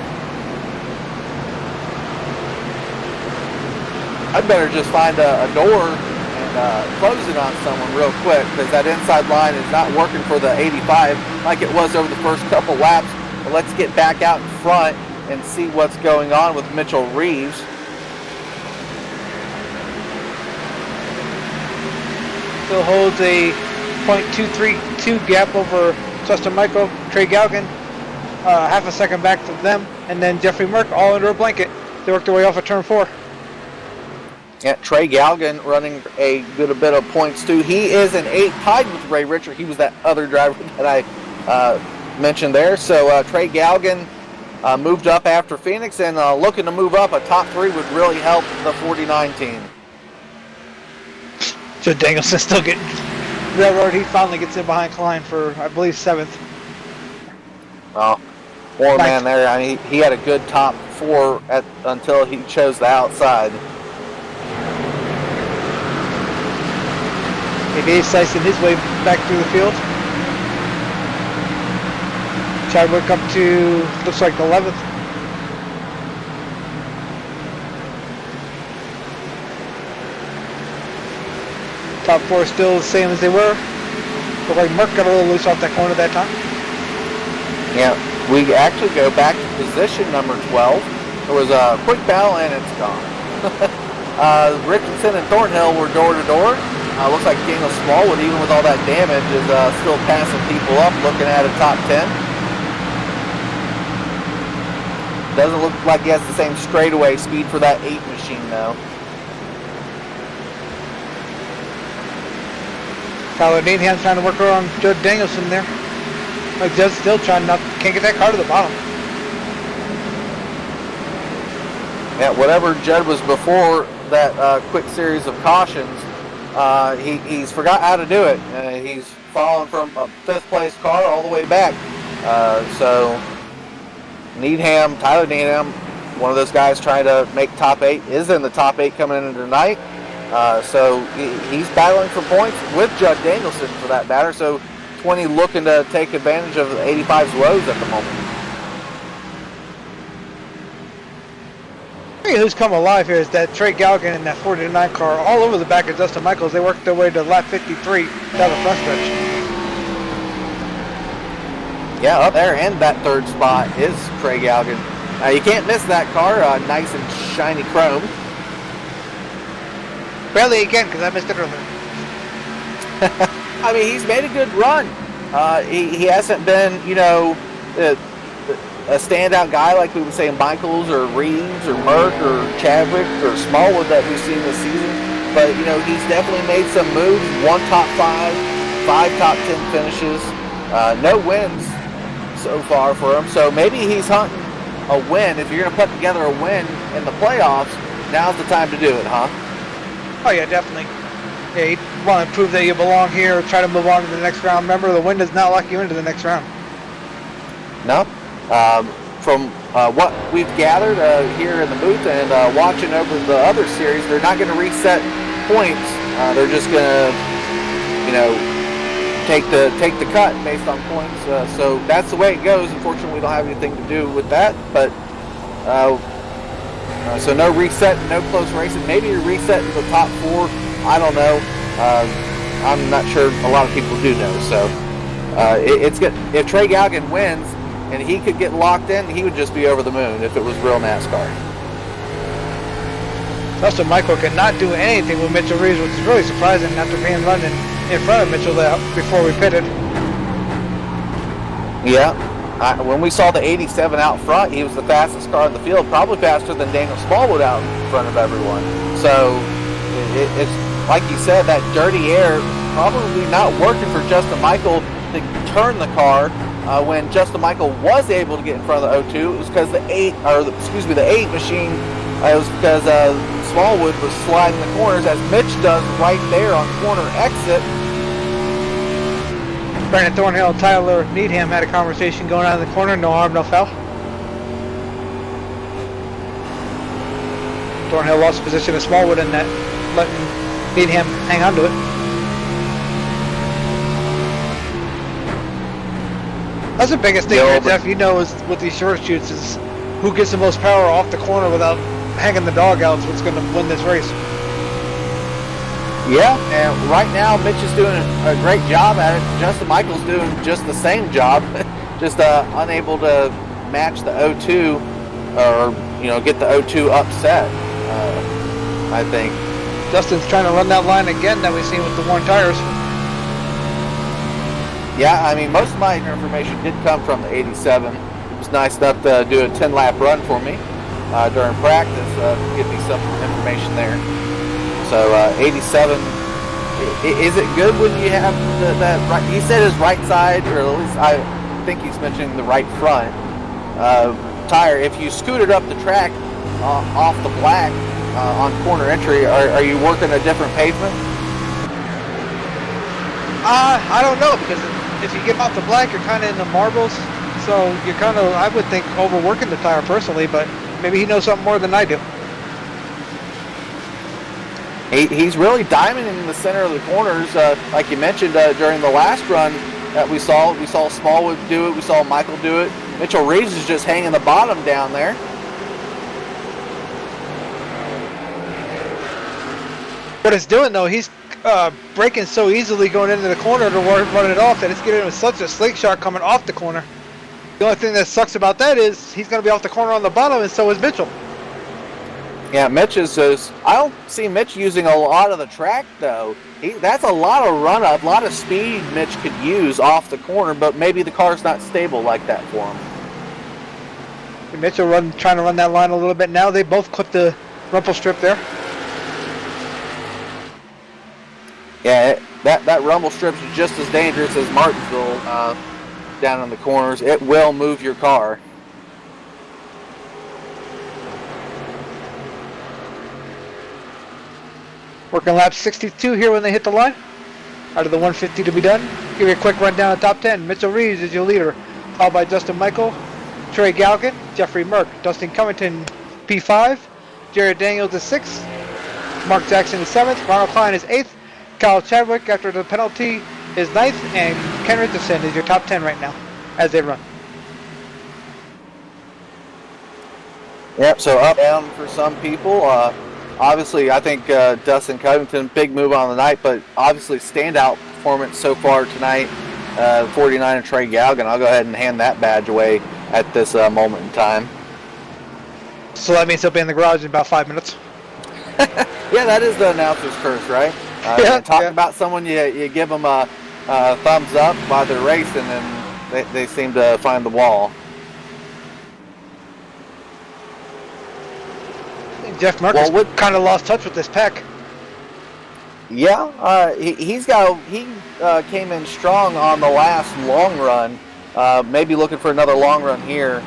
I'd better just find a door and close it on someone real quick, because that inside line is not working for the 85 like it was over the first couple laps. But let's get back out in front and see what's going on with Mitchell Reeves. Still holds a .232 gap over Justin Michael, Trey Galgan, half a second back from them, and then Jeffrey Merck all under a blanket. They worked their way off of turn 4. Yeah, Trey Galgan running a good bit of points too. He is an 8, tied with Ray Richard. He was that other driver that I mentioned there. So Trey Galgan moved up after Phoenix, and looking to move up. A top 3 would really help the 49 team. So Danielson still getting railroad. He finally gets in behind Klein for, I believe, 7th. Well, poor man there. I mean, he had a good top 4 until he chose the outside. Maybe he's slicing his way back through the field. Chadwick up to, looks like, 11th. Top 4 still the same as they were. Looked like Merck got a little loose off that corner that time. Yeah, we actually go back to position number 12. There was a quick battle and it's gone. Richardson and Thornhill were door to door. Looks like Daniel Smallwood, even with all that damage, is still passing people up, looking at a top 10. Doesn't look like he has the same straightaway speed for that 8 machine, though. Tyler Needham trying to work around Judd Danielson there. Like Judd's still trying not, can't get that car to the bottom. Yeah, whatever Judd was before that quick series of cautions, he's forgot how to do it. He's fallen from a 5th place car all the way back. So Tyler Needham, one of those guys trying to make top 8, is in the top 8 coming in tonight. So he's battling for points with Judd Danielson for that matter. So 20 looking to take advantage of 85's lows at the moment. Who's come alive here is that Trey Galgan in that 49 car all over the back of Justin Michaels. They worked their way to lap 53 down the front stretch. Yeah, up there in that 3rd spot is Trey Galgan. You can't miss that car, nice and shiny chrome. Barely again because I missed it earlier. I mean, he's made a good run. He hasn't been, you know, a standout guy like we would say Michaels or Reeves or Merck or Chadwick or Smallwood that we've seen this season. But, you know, he's definitely made some moves. 1 top 5, 5 top 10 finishes. No wins so far for him. So maybe he's hunting a win. If you're going to put together a win in the playoffs, now's the time to do it, huh? Oh, yeah, definitely. Yeah, you want to prove that you belong here, try to move on to the next round. Remember, the win does not lock you into the next round. No. From what we've gathered here in the booth and watching over the other series, they're not going to reset points. They're just going to, take the cut based on points. So that's the way it goes. Unfortunately, we don't have anything to do with that. But so no reset, no close racing. Maybe you're resetting the top 4. I don't know. I'm not sure a lot of people do know. So it's good. If Trey Galgan wins and he could get locked in, he would just be over the moon if it was real NASCAR. Justin Michael could not do anything with Mitchell Reeves, which is really surprising after being running in front of Mitchell before we pitted. Yeah. When we saw the 87 out front, he was the fastest car in the field, probably faster than Daniel Smallwood out in front of everyone. So it's like you said, that dirty air probably not working for Justin Michael to turn the car. When Justin Michael was able to get in front of the 02, it was because the 8 machine. It was because Smallwood was sliding the corners, as Mitch does right there on corner exit. Brandon Thornhill and Tyler Needham had a conversation going on in the corner. No harm, no foul. Thornhill lost position to Smallwood in that, letting Needham hang on to it. That's the biggest thing, Jeff, is with these short shoots is who gets the most power off the corner without hanging the dog out is what's going to win this race. Yeah, and right now Mitch is doing a great job at it. Justin Michael's doing just the same job, just unable to match the 02 or get the 02 upset. I think Justin's trying to run that line again that we've seen with the worn tires. Yeah, I mean, most of my information did come from the 87. It was nice enough to do a 10-lap run for me during practice, give me some information there. So 87, is it good when you have that right? He said his right side, or at least I think he's mentioning the right front tire. If you scooted up the track off the black on corner entry, are you working a different pavement? I don't know, because if you get off the black, you're kind of in the marbles, so you're kind of, I would think, overworking the tire personally, but maybe he knows something more than I do. He's really diamonding in the center of the corners, like you mentioned during the last run that we saw. We saw Smallwood do it. We saw Michael do it. Mitchell Reeves is just hanging the bottom down there. What it's doing, though, he's braking so easily going into the corner to run it off that it's getting such a slingshot coming off the corner. The only thing that sucks about that is he's going to be off the corner on the bottom, and so is Mitchell. Yeah, Mitch is. I don't see Mitch using a lot of the track though. That's a lot of run up, a lot of speed Mitch could use off the corner, but maybe the car's not stable like that for him. Mitchell trying to run that line a little bit now. They both clipped the rumple strip there. Yeah, that rumble strip is just as dangerous as Martinsville down in the corners. It will move your car. Working lap 62 here when they hit the line. Out of the 150 to be done. Give you a quick rundown of top 10. Mitchell Reeves is your leader, followed by Justin Michael, Trey Galgan, Jeffrey Merck, Dustin Covington P5, Jared Daniels is 6th, Mark Jackson is 7th, Ronald Klein is 8th, Kyle Chadwick after the penalty is 9th, and Ken Richardson is your top 10 right now as they run. Yep, so up down for some people. Obviously, I think Dustin Covington, big move on the night, but obviously standout performance so far tonight. 49 and Trey Galgan. I'll go ahead and hand that badge away at this moment in time. So that means he'll be in the garage in about 5 minutes. Yeah, that is the announcer's curse, right? Talk about someone, you give them a thumbs up while they're racing, and they seem to find the wall. Jeff Marcus kind of lost touch with this pack. Yeah, he came in strong on the last long run. Maybe looking for another long run here.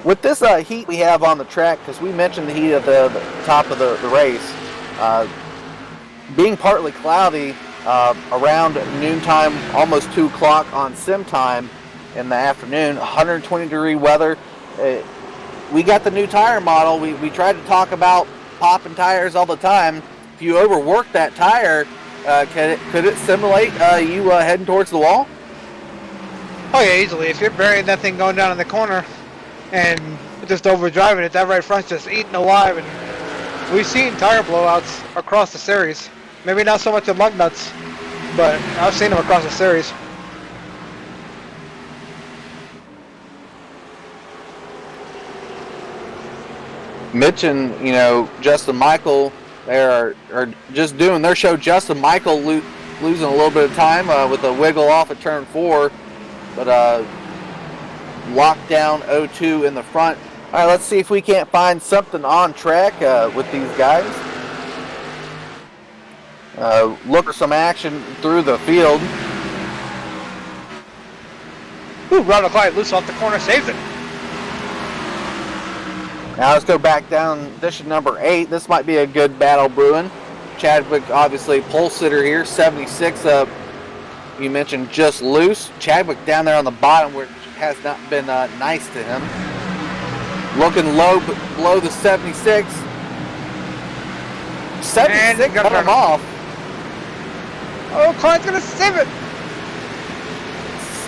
With this heat we have on the track, because we mentioned the heat at the top of the race, Being partly cloudy around noontime, almost 2 o'clock on sim time in the afternoon, 120-degree weather. We got the new tire model. We try to talk about popping tires all the time. If you overwork that tire, could it simulate you heading towards the wall? Oh yeah, easily. If you're burying that thing going down in the corner and just overdriving it, that right front's just eating alive. And we've seen tire blowouts across the series. Maybe not so much of lug nuts, but I've seen them across the series. Mitch and Justin Michael, they are just doing their show. Justin Michael losing a little bit of time with a wiggle off at turn 4, but locked down 0-2 in the front. All right, let's see if we can't find something on track with these guys. Look for some action through the field. Ooh, Ronald Clyde loose off the corner, saves it. Now let's go back down edition number 8. This might be a good battle brewing. Chadwick, obviously pole sitter here, 76. You mentioned just loose. Chadwick down there on the bottom, which has not been nice to him. Looking low, below the 76. 76 cut him off. Oh, Clyde's gonna save it.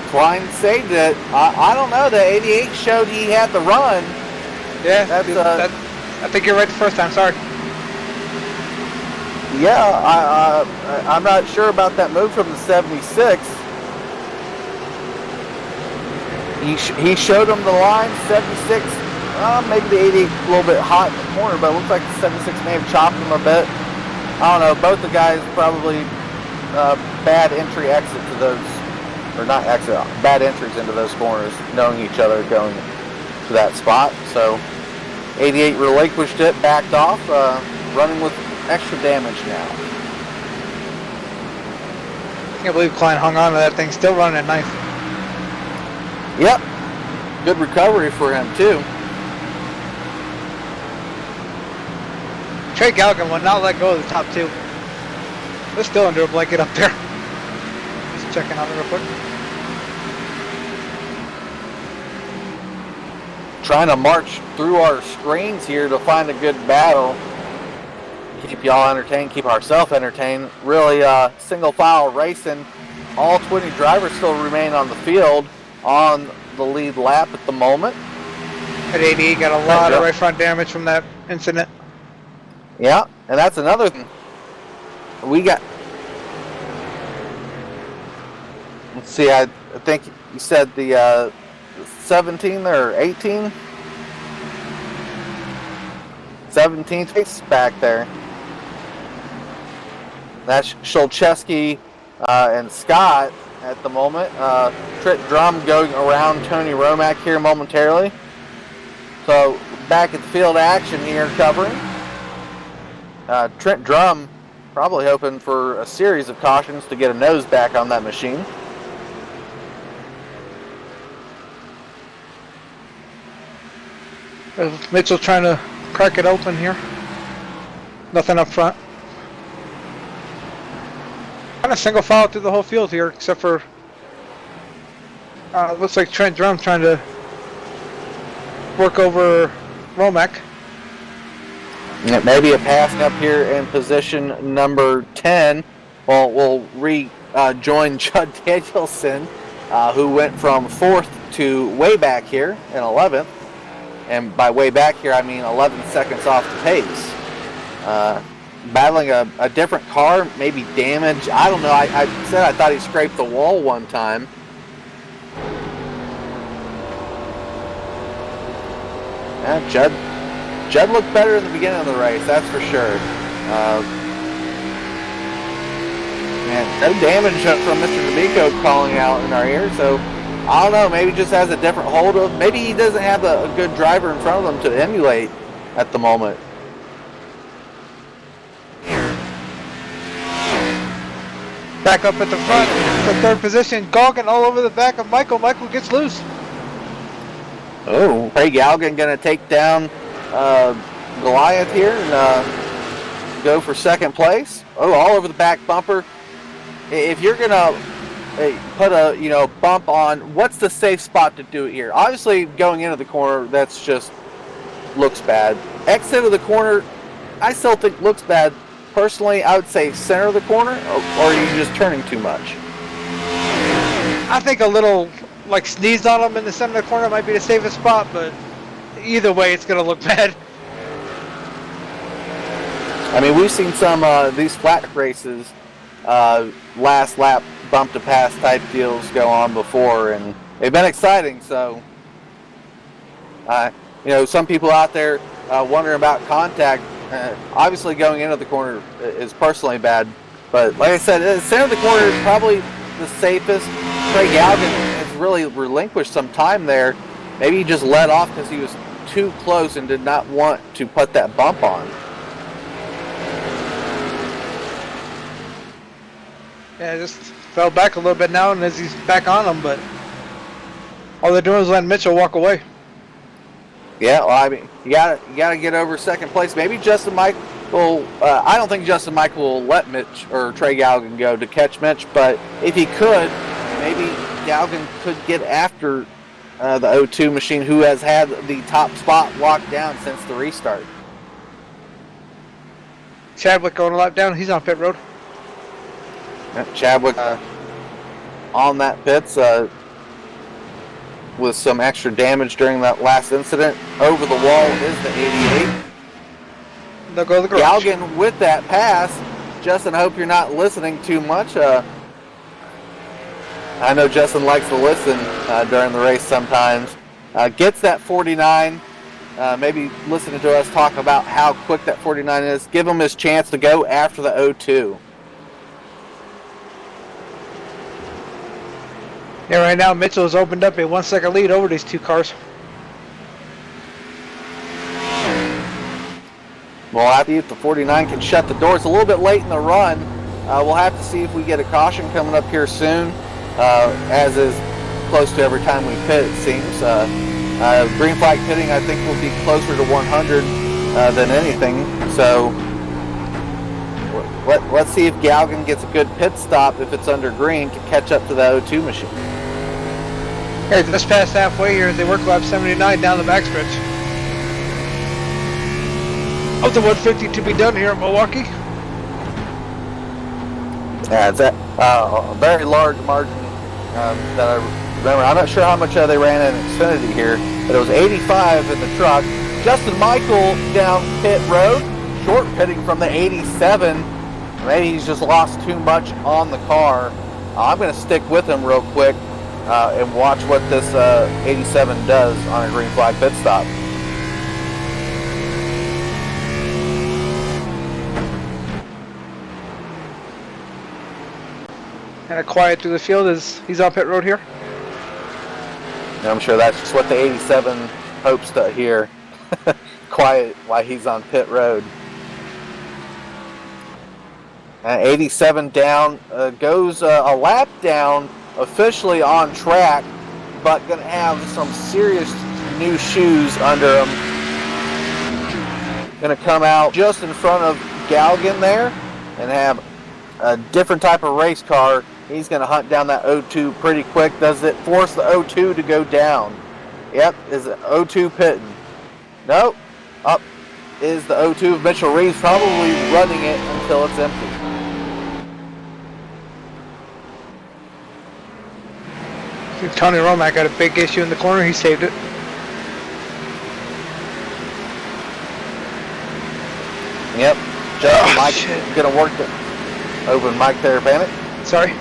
Klein saved it. I don't know. The 88 showed he had the run. Yeah, That's, I think you're right the first time. Sorry. Yeah, I'm not sure about that move from the 76. He showed him the line, 76. Maybe the 88 a little bit hot in the corner, but it looks like the 76 may have chopped him a bit. I don't know. Both the guys probably bad entry exit to those, or not exit, bad entries into those corners, knowing each other going to that spot. So 88 relinquished it, backed off, running with extra damage now. I can't believe Klein hung on to that thing, still running at 9th. Yep. Good recovery for him, too. Trey Galligan will not let go of the top 2. They're still under a blanket up there. Just checking out real quick. Trying to march through our screens here to find a good battle. Keep y'all entertained, keep ourselves entertained. Really single file racing. All 20 drivers still remain on the field on the lead lap at the moment. At 88 got a lot of right front damage from that incident. Yeah, and that's another thing. We got, let's see, I think you said the 17 or 18? 17th race back there. That's Shulcheski and Scott at the moment. Trent Drum going around Tony Romack here momentarily. So back at the field action here covering. Trent Drum probably hoping for a series of cautions to get a nose back on that machine. Mitchell trying to crack it open here. Nothing up front. Kind of single file through the whole field here, except for looks like Trent Drum trying to work over Romack. Yeah, maybe a passing up here in position number 10. Well, we'll rejoin Judd Danielson, who went from 4th to way back here in 11th. And by way back here, I mean 11 seconds off the pace. Battling a different car, maybe damage. I don't know. I said I thought he scraped the wall one time. Yeah, Judd looked better in the beginning of the race, that's for sure. And no damage from Mr. D'Amico calling out in our ear, so I don't know, maybe just has a different hold of, maybe he doesn't have a good driver in front of him to emulate at the moment. Back up at the front, the 3rd position, Galgan all over the back of Michael. Michael gets loose. Oh, Craig Galgan going to take down Goliath here and go for second place. Oh, all over the back bumper. If you're gonna put a bump on, what's the safe spot to do it here? Obviously, going into the corner, that's just looks bad. Exit of the corner, I still think looks bad. Personally, I would say center of the corner, or are you just turning too much? I think a little, like, sneeze on them in the center of the corner might be the safest spot, but either way, it's going to look bad. I mean, we've seen some these flat races, last lap bump to pass type deals go on before, and they've been exciting. So, some people out there wondering about contact. Obviously, going into the corner is personally bad, but like I said, the center of the corner is probably the safest. Trey Galvin has really relinquished some time there. Maybe he just let off because he was too close and did not want to put that bump on. Yeah, just fell back a little bit now, and as he's back on them, but all they're doing is letting Mitchell walk away. Yeah, well, I mean, you gotta get over second place. Maybe Justin Michael. I don't think Justin Michael will let Mitch or Trey Galvin go to catch Mitch, but if he could, maybe Galvin could get after the O2 machine, who has had the top spot locked down since the restart. Chadwick going a lap down. He's on pit road. Chadwick on that pits with some extra damage during that last incident. Over the wall is the 88. They'll go to the garage. Galgan with that pass. Justin, I hope you're not listening too much. I know Justin likes to listen during the race sometimes. Gets that 49. Maybe listening to us talk about how quick that 49 is. Give him his chance to go after the 02. Yeah, right now Mitchell has opened up a 1 second lead over these two cars. We'll have to see if the 49 can shut the door. It's a little bit late in the run. We'll have to see if we get a caution coming up here soon, as is close to every time we pit, it seems. Green flag pitting, I think, will be closer to 100 than anything. So let's see if Galgan gets a good pit stop if it's under green to catch up to the O2 machine. Hey, just past halfway here as they work lap 79 down the backstretch. Of the 150 to be done here in Milwaukee. Yeah, it's a very large margin that I remember. I'm not sure how much they ran in Xfinity here, but it was 85 in the truck. Justin Michael down pit road, short pitting from the 87. Maybe he's just lost too much on the car. I'm going to stick with him real quick and watch what this 87 does on a green flag pit stop. Kind of quiet through the field as he's on pit road here. And I'm sure that's just what the 87 hopes to hear. Quiet while he's on pit road. 87 down, goes a lap down, officially on track, but going to have some serious new shoes under him. Going to come out just in front of Galgan there and have a different type of race car. He's going to hunt down that O2 pretty quick. Does it force the O2 to go down? Yep, is it O2 pitting? Nope. Up is the O2 of Mitchell Reeves, probably running it until it's empty. Tony Romack had a big issue in the corner. He saved it. Yep. Justin Mike going to work it. Over Mike there, Bennett. Sorry.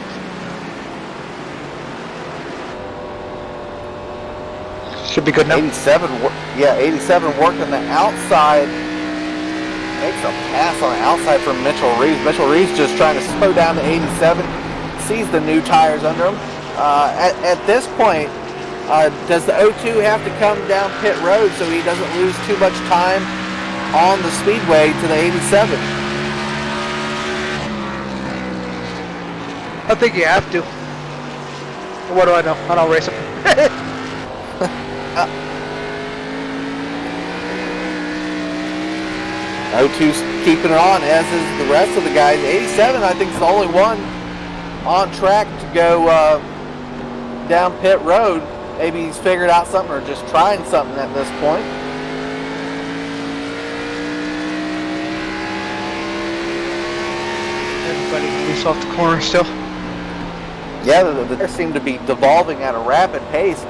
Should be good now. 87 working the outside. Makes a pass on the outside from Mitchell Reeves. Mitchell Reeves just trying to slow down to 87. Sees the new tires under him. At this point, does the O2 have to come down pit road so he doesn't lose too much time on the speedway to the 87? I think you have to. What do I know? I don't race him. O2's keeping it on, as is the rest of the guys. 87, I think, is the only one on track to go down pit road. Maybe he's figured out something or just trying something at this point. Everybody loose off the corner still. Yeah, they seem to be devolving at a rapid pace,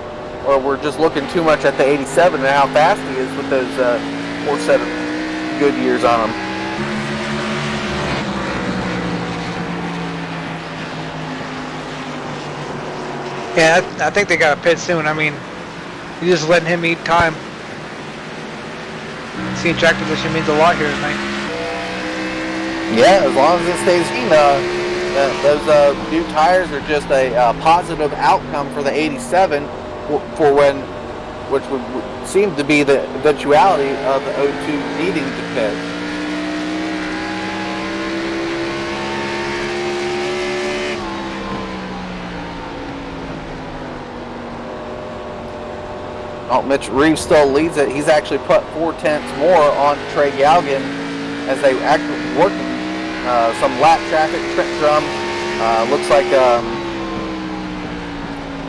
or we're just looking too much at the 87 and how fast he is with those 4 set of good years on him. Yeah, I think they got to pit soon. I mean, you're just letting him eat time. Seeing track position means a lot here tonight. Yeah, as long as it stays clean, those new tires are just a positive outcome for the 87 for when, which would seem to be the eventuality of the O2 needing to pit. Oh, Mitch Reeves still leads it. He's actually put 4/10 more on Trey Galgan as they actually working some lap traffic. Trent Drum looks like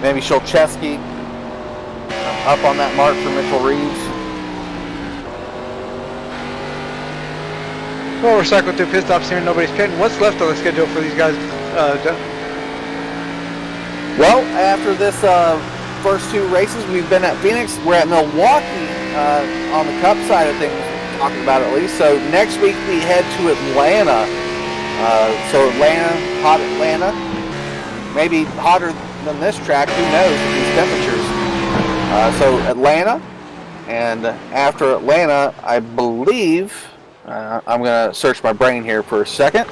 maybe Shulcheski up on that mark for Mitchell Reeves. Well, we're cycling through pit stops here and nobody's pitting. What's left on the schedule for these guys? Well, after this first 2 races, we've been at Phoenix. We're at Milwaukee on the Cup side of things, talking about at least. So next week we head to Atlanta. So hot Atlanta, maybe hotter than this track. Who knows with these temperatures? So Atlanta, and after Atlanta, I believe I'm gonna search my brain here for a second.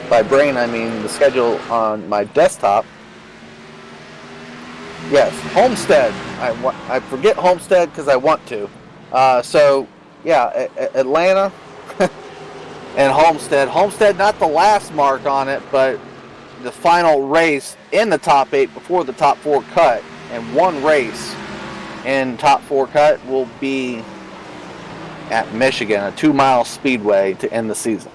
By brain, I mean the schedule on my desktop. Yes, Homestead. I forget Homestead because I want to. So, yeah, Atlanta and Homestead. Homestead, not the last mark on it, but the final race in the top 8 before the top 4 cut. And one race in top 4 cut will be at Michigan, a 2-mile speedway to end the season.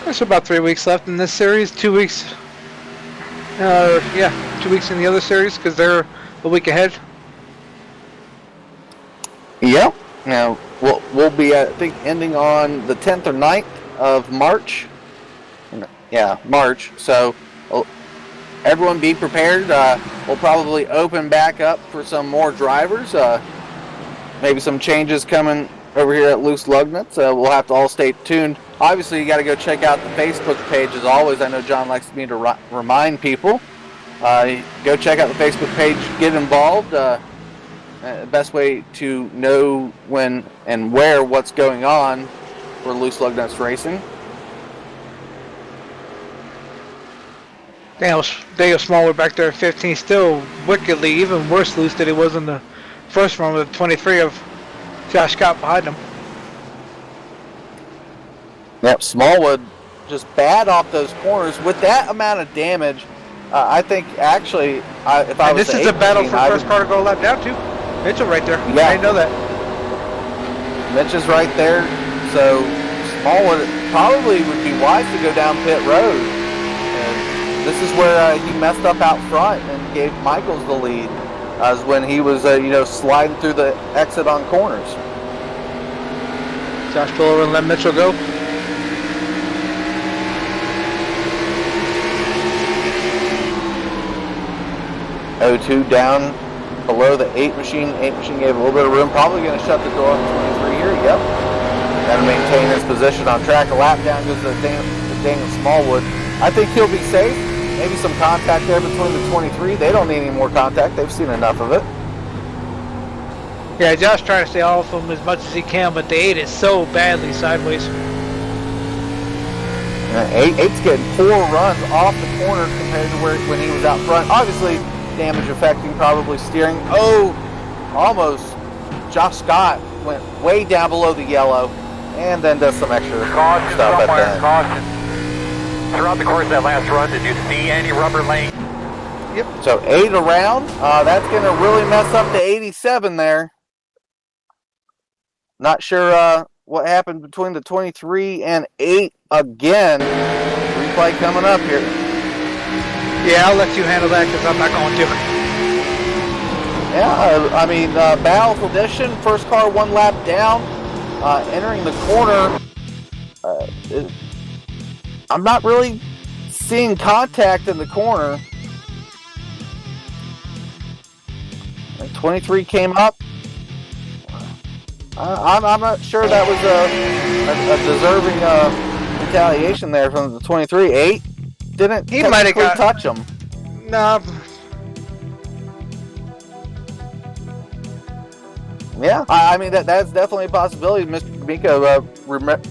There's about 3 weeks left in this series. 2 weeks. 2 weeks in the other series because they're a week ahead. Yeah. Now we'll be I think ending on the 10th or 9th of March. Yeah, March. So everyone be prepared. We'll probably open back up for some more drivers. Maybe some changes coming over here at Loose Lugnets. We'll have to all stay tuned. Obviously, you got to go check out the Facebook page as always. I know John likes me to remind people. Go check out the Facebook page. Get involved. Best way to know when and where what's going on for Loose Lugnets Racing. Daniel Smallwood back there at 15, still wickedly even worse loose than he was in the first run with 23 of Josh Scott behind him. Yep, Smallwood just bad off those corners. With that amount of damage, I think actually, if I was this is a battle for first car to go lap down too. Mitchell right there. Yeah. I didn't know that. Mitch is right there, so Smallwood probably would be wise to go down pit road. And this is where he messed up out front and gave Michaels the lead, as when he was sliding through the exit on corners. Josh pull over and let Mitchell go. O2 down below the 8 machine. 8 machine gave a little bit of room. Probably going to shut the door on 23 here. Yep. Got to maintain his position on track. A lap down goes to Daniel Smallwood. I think he'll be safe. Maybe some contact there between the 23. They don't need any more contact. They've seen enough of it. Yeah, Josh trying to stay off him as much as he can, but the 8 is so badly sideways. 8's getting 4 runs off the corner compared to when he was out front. Obviously, damage affecting probably steering. Oh, almost. Josh Scott went way down below the yellow and then does some extra Caution stuff at somewhere, the end. caution. Throughout the course of that last run, did you see any rubber lane? Yep. So 8 around. That's going to really mess up the 87 there. Not sure what happened between the 23 and 8 again. Replay coming up here. Yeah, I'll let you handle that because I'm not going to. Yeah, I mean, Battle Edition, first car 1 lap down, entering the corner. I'm not really seeing contact in the corner. And 23 came up. I'm not sure that was a deserving retaliation there from the 23. 8 didn't He might have got touch him. No. Yeah, I mean that's definitely a possibility. Mr. Miko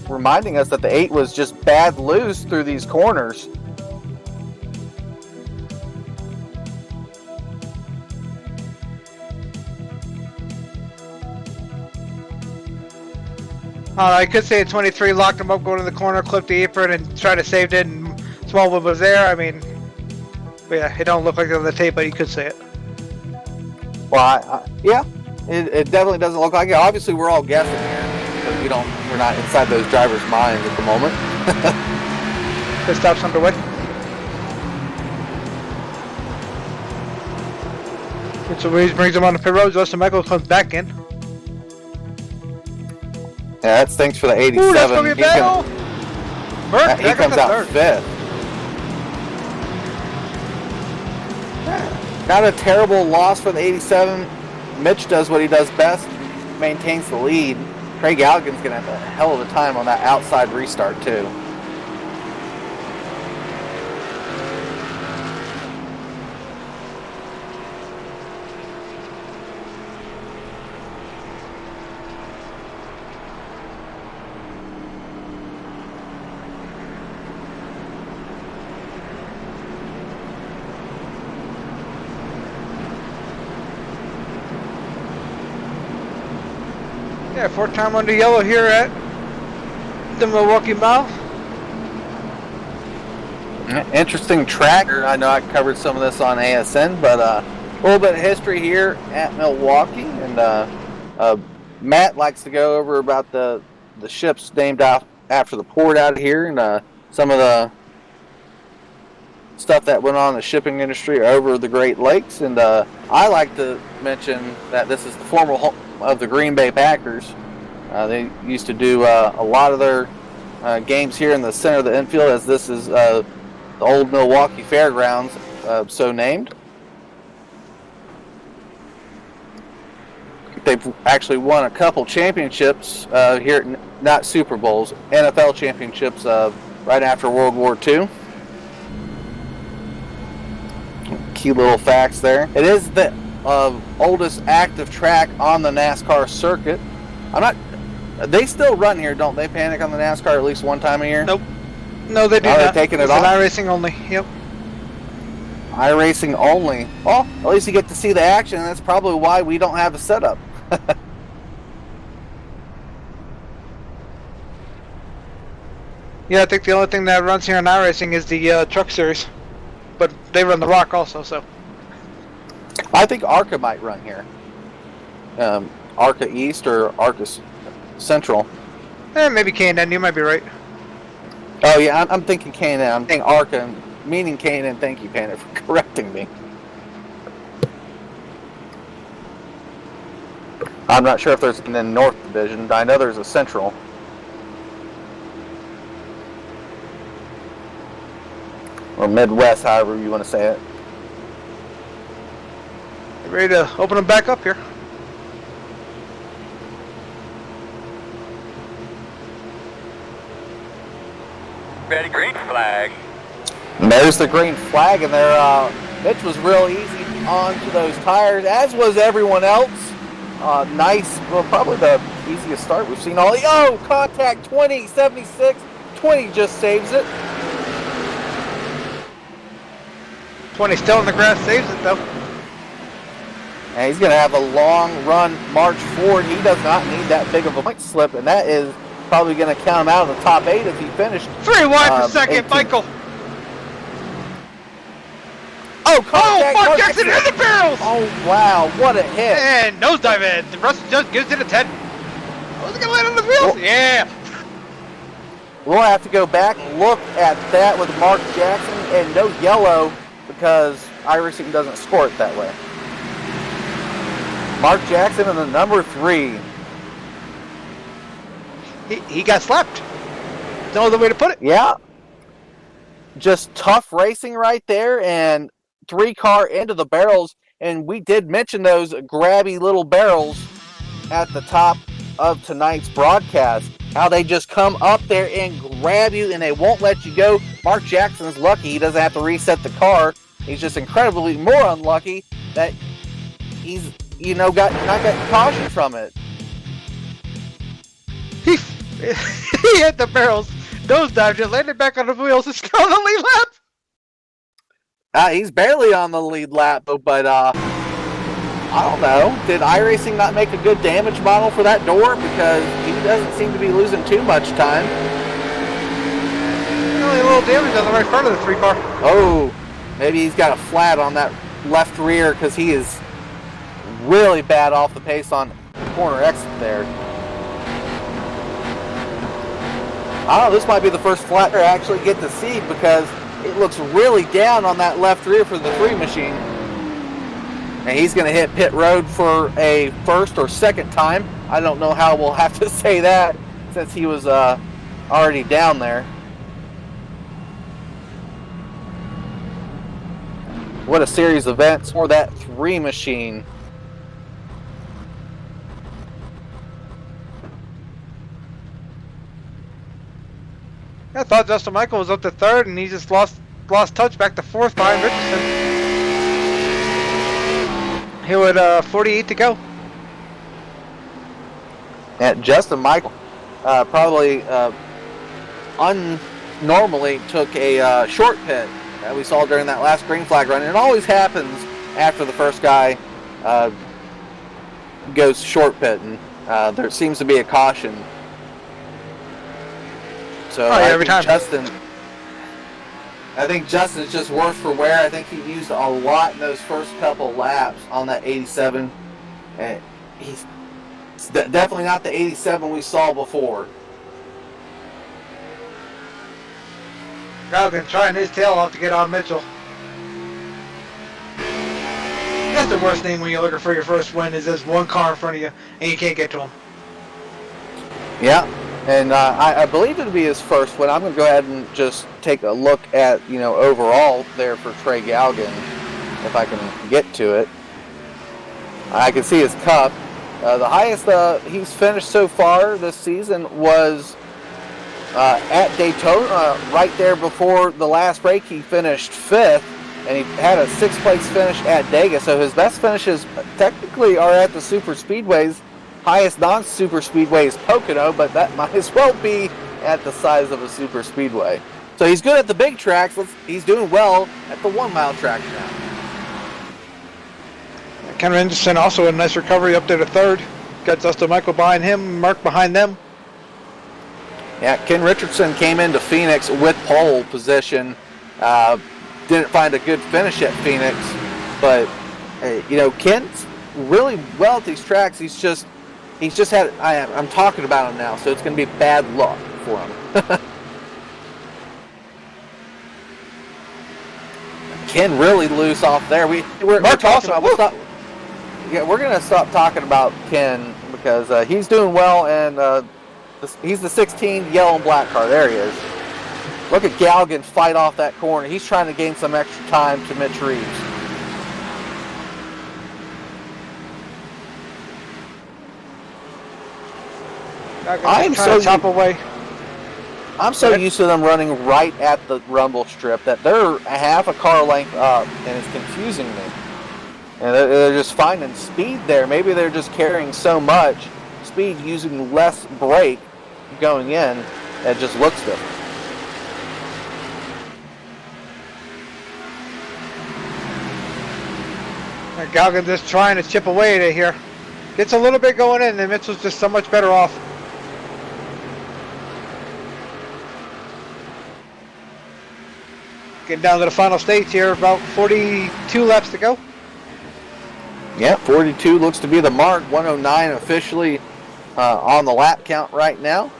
reminding us that the 8 was just bad loose through these corners. I could say 23 locked him up going in the corner, clipped the apron, and tried to save it, and Smallwood was there. I mean, yeah, it don't look like it on the tape, but you could say it. Well, yeah, it definitely doesn't look like it. Obviously, we're all guessing here, but we're not inside those drivers' minds at the moment. Pit stop's underway. So Reeves brings him on the pit road. Justin Michael comes back in. Yeah, that's thanks for the 87. Ooh, that's gonna be a battle. He comes out 5th. Not a terrible loss for the 87. Mitch does what he does best, maintains the lead. Craig Alligan's going to have a hell of a time on that outside restart, too. Yeah, 4th time under yellow here at the Milwaukee Mile. Interesting track. I know I covered some of this on ASN, but a little bit of history here at Milwaukee. And Matt likes to go over about the ships named after the port out here and some of the stuff that went on in the shipping industry over the Great Lakes. And I like to mention that this is the former home of the Green Bay Packers. They used to do a lot of their games here in the center of the infield, as this is the old Milwaukee Fairgrounds, so named. They've actually won a couple championships here, not Super Bowls, NFL championships right after World War II. Key little facts there. It is the oldest active track on the NASCAR circuit. They still run here, don't they? Panic on the NASCAR at least one time a year? Nope. No, they do not. not. They're taking it It's off? iRacing only. Yep. iRacing only. Well, at least you get to see the action, and that's probably why we don't have a setup. Yeah, I think the only thing that runs here in iRacing is the Truck Series, but they run the Rock also. So I think ARCA might run here. ARCA East or ARCA Central. maybe K&N. You might be right. Oh yeah, I'm thinking K&N. I'm thinking ARCA, meaning K&N. Thank you, Panic, for correcting me. I'm not sure if there's an North Division. I know there's a Central. Or Midwest, however you want to say it. Ready to open them back up here. Ready, green flag. And there's the green flag, and there, Mitch was real easy onto those tires, as was everyone else. Nice, well, probably the easiest start we've seen all. Oh, contact 20, 76, 20 just saves it. 20 still in the grass, saves it though. And he's going to have a long run march forward. He does not need that big of a point slip, and that is probably going to count him out of the top 8 if he finished. 3 wide per second, 18. Michael. Oh, contact! Mark Jackson in the barrels! Oh, wow, what a hit. And nosedive in. The Russ just gives it a 10. Was it gonna land on the wheels? Yeah. We'll have to go back and look at that with Mark Jackson, and no yellow because iRacing doesn't score it that way. Mark Jackson in the number 3. He got slapped. No other way to put it. Yeah. Just tough racing right there, and 3-car into the barrels. And we did mention those grabby little barrels at the top of tonight's broadcast. How they just come up there and grab you and they won't let you go. Mark Jackson's lucky he doesn't have to reset the car. He's just incredibly more unlucky that he's, not got caution from it. He hit the barrels, nosedive, just landed back on the wheels and still on the lead lap. He's barely on the lead lap, but I don't know. Did iRacing not make a good damage model for that door? Because he doesn't seem to be losing too much time. Only a little damage on the right front of the 3-car. Oh, maybe he's got a flat on that left rear because he is really bad off the pace on corner exit there. I don't know, this might be the first flat I actually get to see because it looks really down on that left rear for the 3 machine. And he's going to hit pit road for a first or second time. I don't know how we'll have to say that since he was already down there. What a series of events for that 3 machine. I thought Justin Michael was up to 3rd, and he just lost touch back to 4th behind Richardson. He with 48 to go. And Justin Michael probably unnormally took a short pit that we saw during that last green flag run. It always happens after the first guy goes short pit, and there seems to be a caution. So every time. I think Justin's just worse for wear. I think he used a lot in those first couple laps on that 87. And he's definitely not the 87 we saw before. Galgan trying his tail off to get on Mitchell. That's the worst thing when you're looking for your first win is there's one car in front of you and you can't get to him. Yeah. And I believe it'll be his first win. I'm going to go ahead and just take a look at, overall there for Trey Galgan, if I can get to it. I can see his cup. The highest he's finished so far this season was at Daytona, right there before the last break. He finished 5th, and he had a 6th place finish at Dega. So his best finishes technically are at the super speedways. Highest non-super speedway is Pocono, but that might as well be at the size of a super speedway. So he's good at the big tracks. He's doing well at the 1-mile tracks now. Ken Anderson also a nice recovery up there to 3rd. Got Justin Michael behind him, Mark behind them. Yeah, Ken Richardson came into Phoenix with pole position. Didn't find a good finish at Phoenix, but Ken's really well at these tracks. He's just had. I'm talking about him now, so it's going to be bad luck for him. Ken really loose off there. We're talking about. We're going to stop talking about Ken because he's doing well, and he's the 16 yellow and black car. There he is. Look at Galgan fight off that corner. He's trying to gain some extra time to Mitch Reeves. I'm so used to them running right at the rumble strip that they're half a car length up, and it's confusing me. And they're just finding speed there. Maybe they're just carrying so much speed using less brake going in. It just looks different. Galgan just trying to chip away at it here. Gets a little bit going in, and Mitchell's just so much better off. Getting down to the final stage here, about 42 laps to go. Yeah, 42 looks to be the mark. 109 officially on the lap count right now.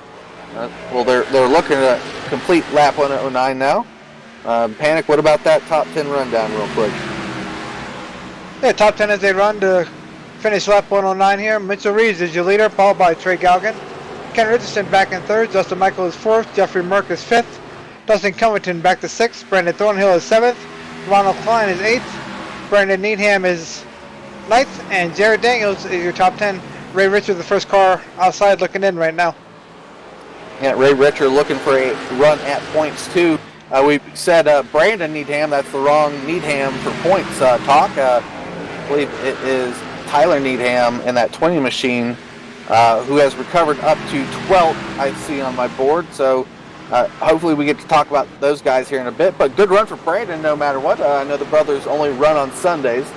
Well, they're looking at a complete lap 109 now. Panic, what about that top 10 rundown real quick? Yeah, top 10 as they run to finish lap 109 here. Mitchell Reeves is your leader, followed by Trey Galgan. Ken Richardson back in third. Justin Michael is fourth. Jeffrey Merck is fifth. Dustin Covington back to sixth. Brandon Thornhill is seventh. Ronald Klein is eighth. Brandon Needham is ninth. And Jared Daniels is your top 10. Ray Richard, the first car outside, looking in right now. Yeah, Ray Richard looking for a run at points too. We said Brandon Needham, that's the wrong Needham for points talk. I believe it is Tyler Needham in that 20 machine who has recovered up to 12th, I see on my board. So hopefully we get to talk about those guys here in a bit. But good run for Brandon no matter what. I know the brothers only run on Sundays.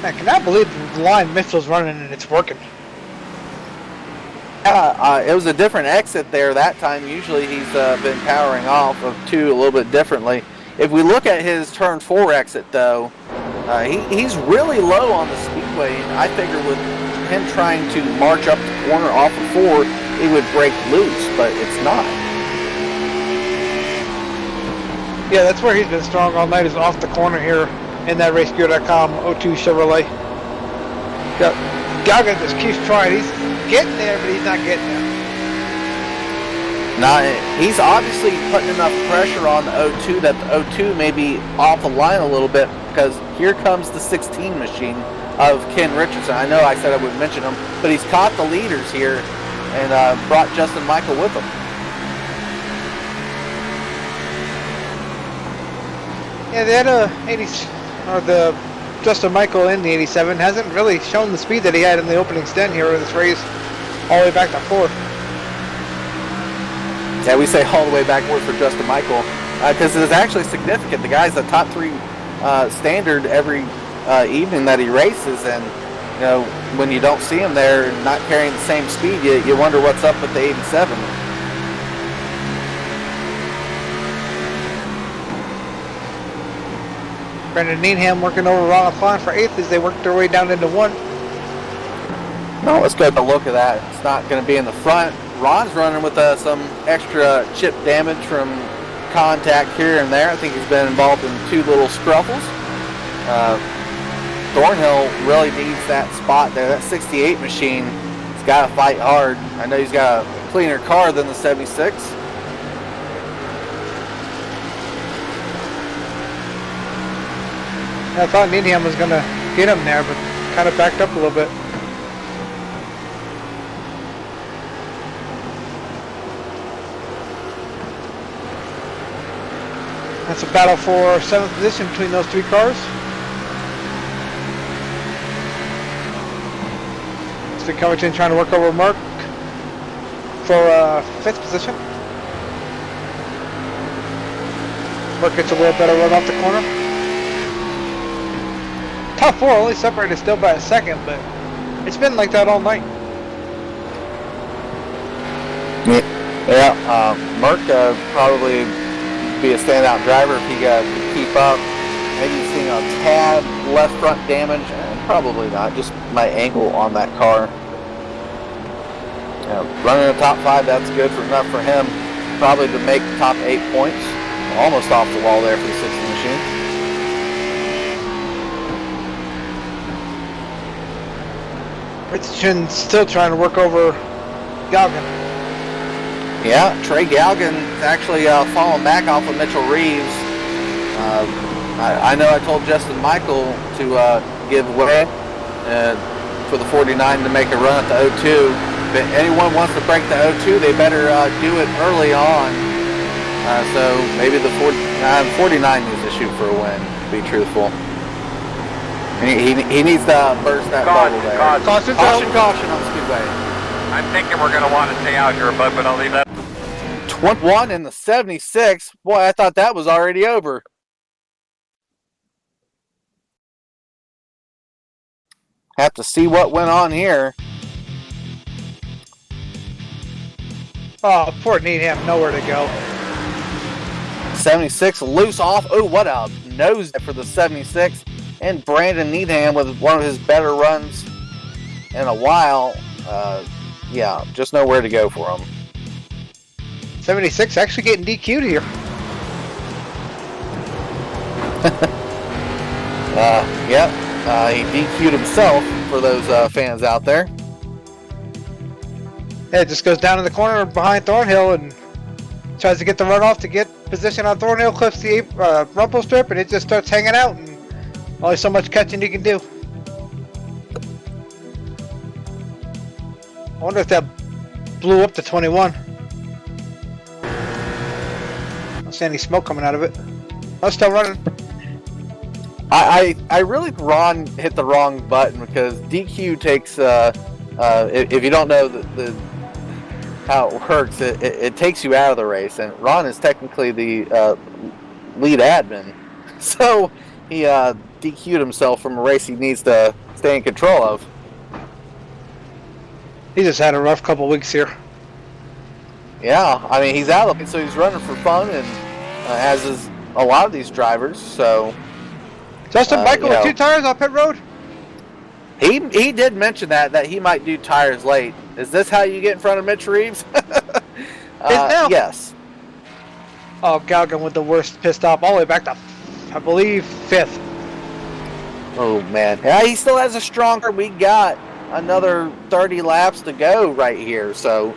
I cannot believe the line Mitchell's running and it's working. It was a different exit there that time. Usually he's been powering off of 2 a little bit differently. If we look at his turn 4 exit though, he's really low on the speedway. And I figure with him trying to march up the corner off of 4, it would break loose, but it's not. Yeah, that's where he's been strong all night, is off the corner here in that racegear.com 02 Chevrolet. Galgan just keeps trying. He's getting there, but he's not getting there. Now, he's obviously putting enough pressure on the 02 that the 02 may be off the line a little bit, because here comes the 16 machine of Ken Richardson. I know I said I would mention him, but he's caught the leaders here and brought Justin Michael with him. Yeah, they had the Justin Michael in the 87 hasn't really shown the speed that he had in the opening stint here in this race, all the way back to 4th. Yeah, we say all the way backward for Justin Michael because it is actually significant. The guy's the top 3 standard every evening that he races, and you know when you don't see him there, not carrying the same speed, you wonder what's up with the 87. Brandon Needham working over Ronald Klein for 8th as they work their way down into 1. No, let's go take a look at that. It's not going to be in the front. Ron's running with some extra chip damage from contact here and there. I think he's been involved in 2 little scruffles. Thornhill really needs that spot there. That 68 machine, he's got to fight hard. I know he's got a cleaner car than the 76. I thought Needham was going to get him there, but kind of backed up a little bit. That's a battle for 7th position between those 3 cars. Justin Covington trying to work over Merck for 5th position. Merck gets a little better run off the corner. Top 4 only separated still by a second, but it's been like that all night. Yeah, Merck probably be a standout driver if he could keep up. Maybe seeing a tad left front damage, probably not. Just my angle on that car. Running the top 5, that's good enough for him. Probably to make the top 8 points. Almost off the wall there for the 60 machine. Richardson still trying to work over Galgan. Yeah, Trey Galgan is actually falling back off of Mitchell Reeves. I know I told Justin Michael to give way for the 49 to make a run at the 02. If anyone wants to break the 02, they better do it early on. So maybe the 49 needs to shoot for a win, to be truthful. He needs to burst that bubble there. Caution on Speedway. I'm thinking we're going to want to stay out here, but I'll leave that. 21 in the 76. Boy, I thought that was already over. Have to see what went on here. Oh, poor Needham, nowhere to go. 76 loose off. Oh, what a nose for the 76. And Brandon Needham with one of his better runs in a while. Yeah, just nowhere to go for him. 76 actually getting DQ'd here. He DQ'd himself for those fans out there. Yeah, it just goes down in the corner behind Thornhill and tries to get the runoff to get position on Thornhill, clips the rumble strip, and it just starts hanging out. And only so much catching you can do. I wonder if that blew up to 21. I don't see any smoke coming out of it. Oh, it's still running. I really think Ron hit the wrong button because DQ takes, if you don't know how it works, it takes you out of the race, and Ron is technically the lead admin. So he DQ'd himself from a race he needs to stay in control of. He just had a rough couple weeks here. Yeah, I mean, he's out of it, so he's running for fun, and as is a lot of these drivers, so... Justin Michael with 2 tires on pit road? He did mention that he might do tires late. Is this how you get in front of Mitch Reeves? Now? Yes. Oh, Galgan with the worst pit stop all the way back to, I believe, 5th. Oh, man. Yeah, he still has a stronger. We got another 30 laps to go right here, so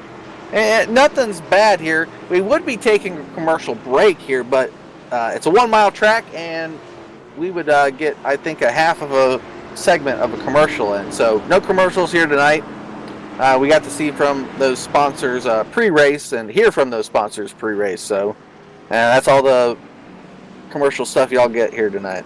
nothing's bad here. We would be taking a commercial break here, but it's a 1 mile track, and we would get, I think, a half of a segment of a commercial in. So no commercials here tonight. We got to see from those sponsors pre-race and hear from those sponsors pre-race. So that's all the commercial stuff y'all get here tonight.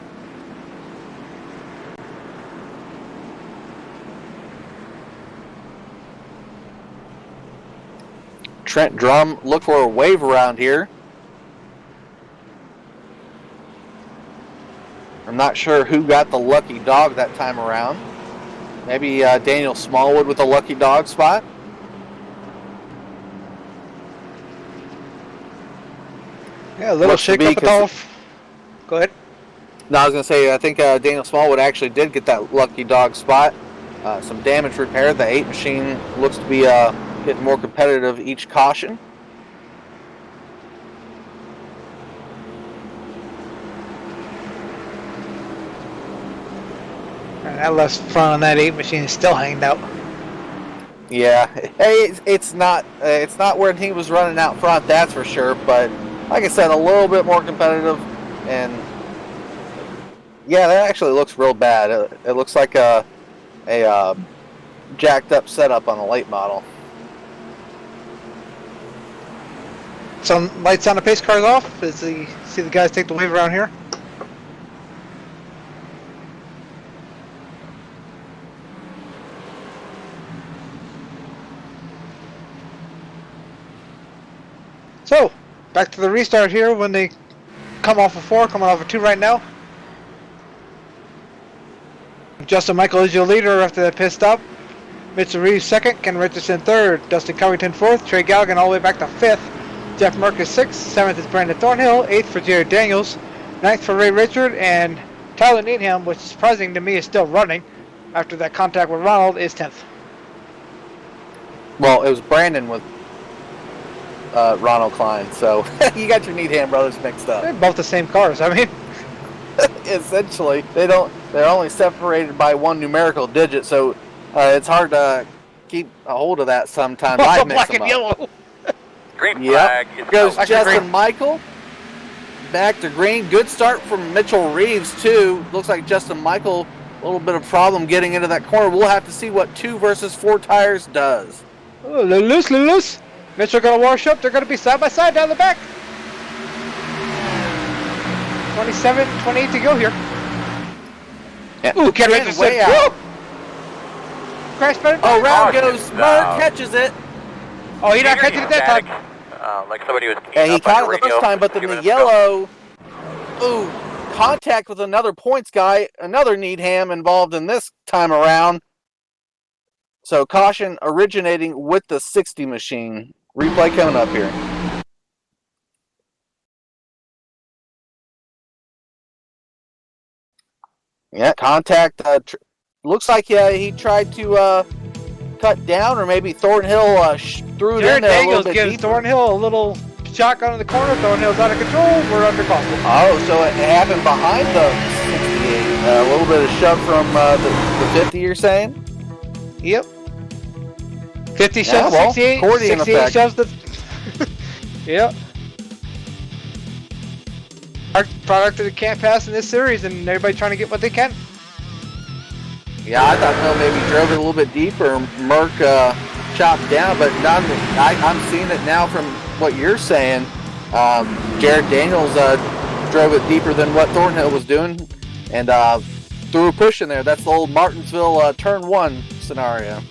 Trent Drum, look for a wave around here. I'm not sure who got the lucky dog that time around. Maybe Daniel Smallwood with a lucky dog spot. Yeah, a little shake up off. Go ahead. No, I was going to say, I think Daniel Smallwood actually did get that lucky dog spot. Some damage repair. The 8 machine looks to be getting more competitive each caution. That left front on that 8 machine is still hanging out. Yeah, hey, it's not where he was running out front, that's for sure. But like I said, a little bit more competitive, and yeah, that actually looks real bad. It looks like a jacked up setup on a late model. Some lights on the pace cars off. See the guys take the wave around here. So, back to the restart here when they come off of 4, coming off of 2 right now. Justin Michael is your leader after that pit stop. Mitchell Reeves 2nd, Ken Richardson 3rd, Dustin Covington 4th, Trey Galligan all the way back to 5th, Jeff Marcus 6th, 7th is Brandon Thornhill, 8th for Jared Daniels, 9th for Ray Richard, and Tyler Needham, which is surprising to me is still running after that contact with Ronald, is 10th. Well, it was Brandon with Ronald Klein, so you got your Needham brothers mixed up. They're both the same cars, I mean. Essentially, they're only separated by 1 numerical digit, so it's hard to keep a hold of that sometimes. I mix black them and up. yellow. Green flag. Yep. Goes Black and Justin green. Michael. Back to green. Good start from Mitchell Reeves, too. Looks like Justin Michael, a little bit of problem getting into that corner. We'll have to see what 2 versus 4 tires does. Oh, loose. Mitchell gonna wash up. They're gonna be side by side down the back. 27, 28 to go here. Yeah. Ooh, Ken Ken Richardson. way out. Woo! Crash better. Oh, round Oh, goes shit, Smurr, no. catches it. Oh, he not catching it that time. Like somebody was. Yeah, he up on caught it the radio first time, but then giving the him stuff. yellow. Ooh, contact with another points guy. Another Needham involved in this time around. So caution originating with the 60 machine. Replay coming up here. Yeah, contact. Looks like he tried to cut down, or maybe Thornhill threw it in Jared there a Daniels little bit gives deeper. Thornhill a little shotgun in the corner. Thornhill's out of control. We're under caution. Oh, so it happened behind the 68. A little bit of shove from the 50, you're saying? Yep. 50 Yeah, shoves well, 68. accordion 68 effect. shoves the. Yep. Our product that can't pass in this series, and everybody trying to get what they can. Yeah, I thought Mill maybe drove it a little bit deeper. Merck chopped down, but I'm seeing it now from what you're saying. Jared Daniels drove it deeper than what Thornhill was doing, and threw a push in there. That's the old Martinsville turn 1 scenario.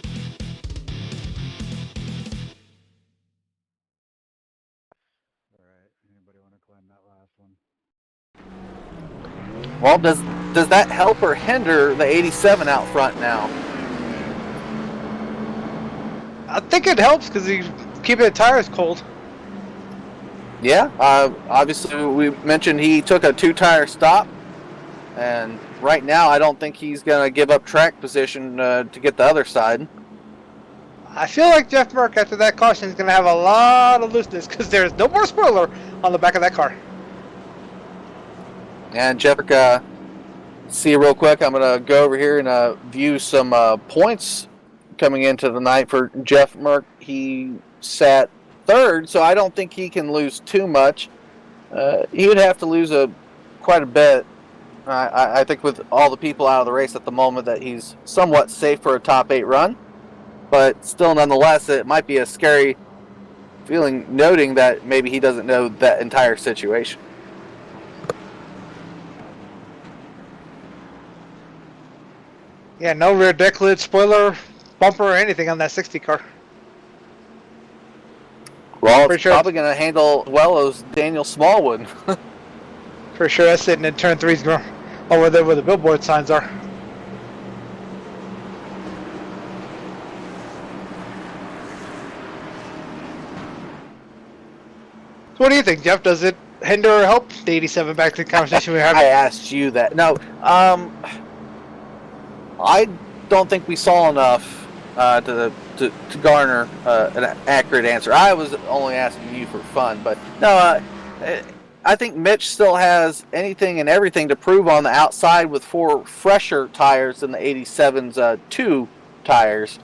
Well, does that help or hinder the 87 out front now? I think it helps because he's keeping the tires cold. Yeah, obviously we mentioned he took a 2-tire stop, and right now I don't think he's going to give up track position to get the other side. I feel like Jeff Merck, after that caution, is going to have a lot of looseness because there's no more spoiler on the back of that car. And Jeff, see real quick, I'm going to go over here and view some points coming into the night for Jeff Merck. He sat 3rd, so I don't think he can lose too much. He would have to lose quite a bit. I think with all the people out of the race at the moment that he's somewhat safe for a top 8 run. But still, nonetheless, it might be a scary feeling noting that maybe he doesn't know that entire situation. Yeah, no rear deck lid, spoiler, bumper, or anything on that 60 car. Well, For it's sure. probably going to handle well as Daniel Smallwood. For sure, that's sitting in turn 3's over there where the billboard signs are. So what do you think, Jeff? Does it hinder or help the 87 back to the conversation we were I having? asked you that. No, I don't think we saw enough to garner an accurate answer. I was only asking you for fun, but no, I think Mitch still has anything and everything to prove on the outside with 4 fresher tires than the 87's 2 tires.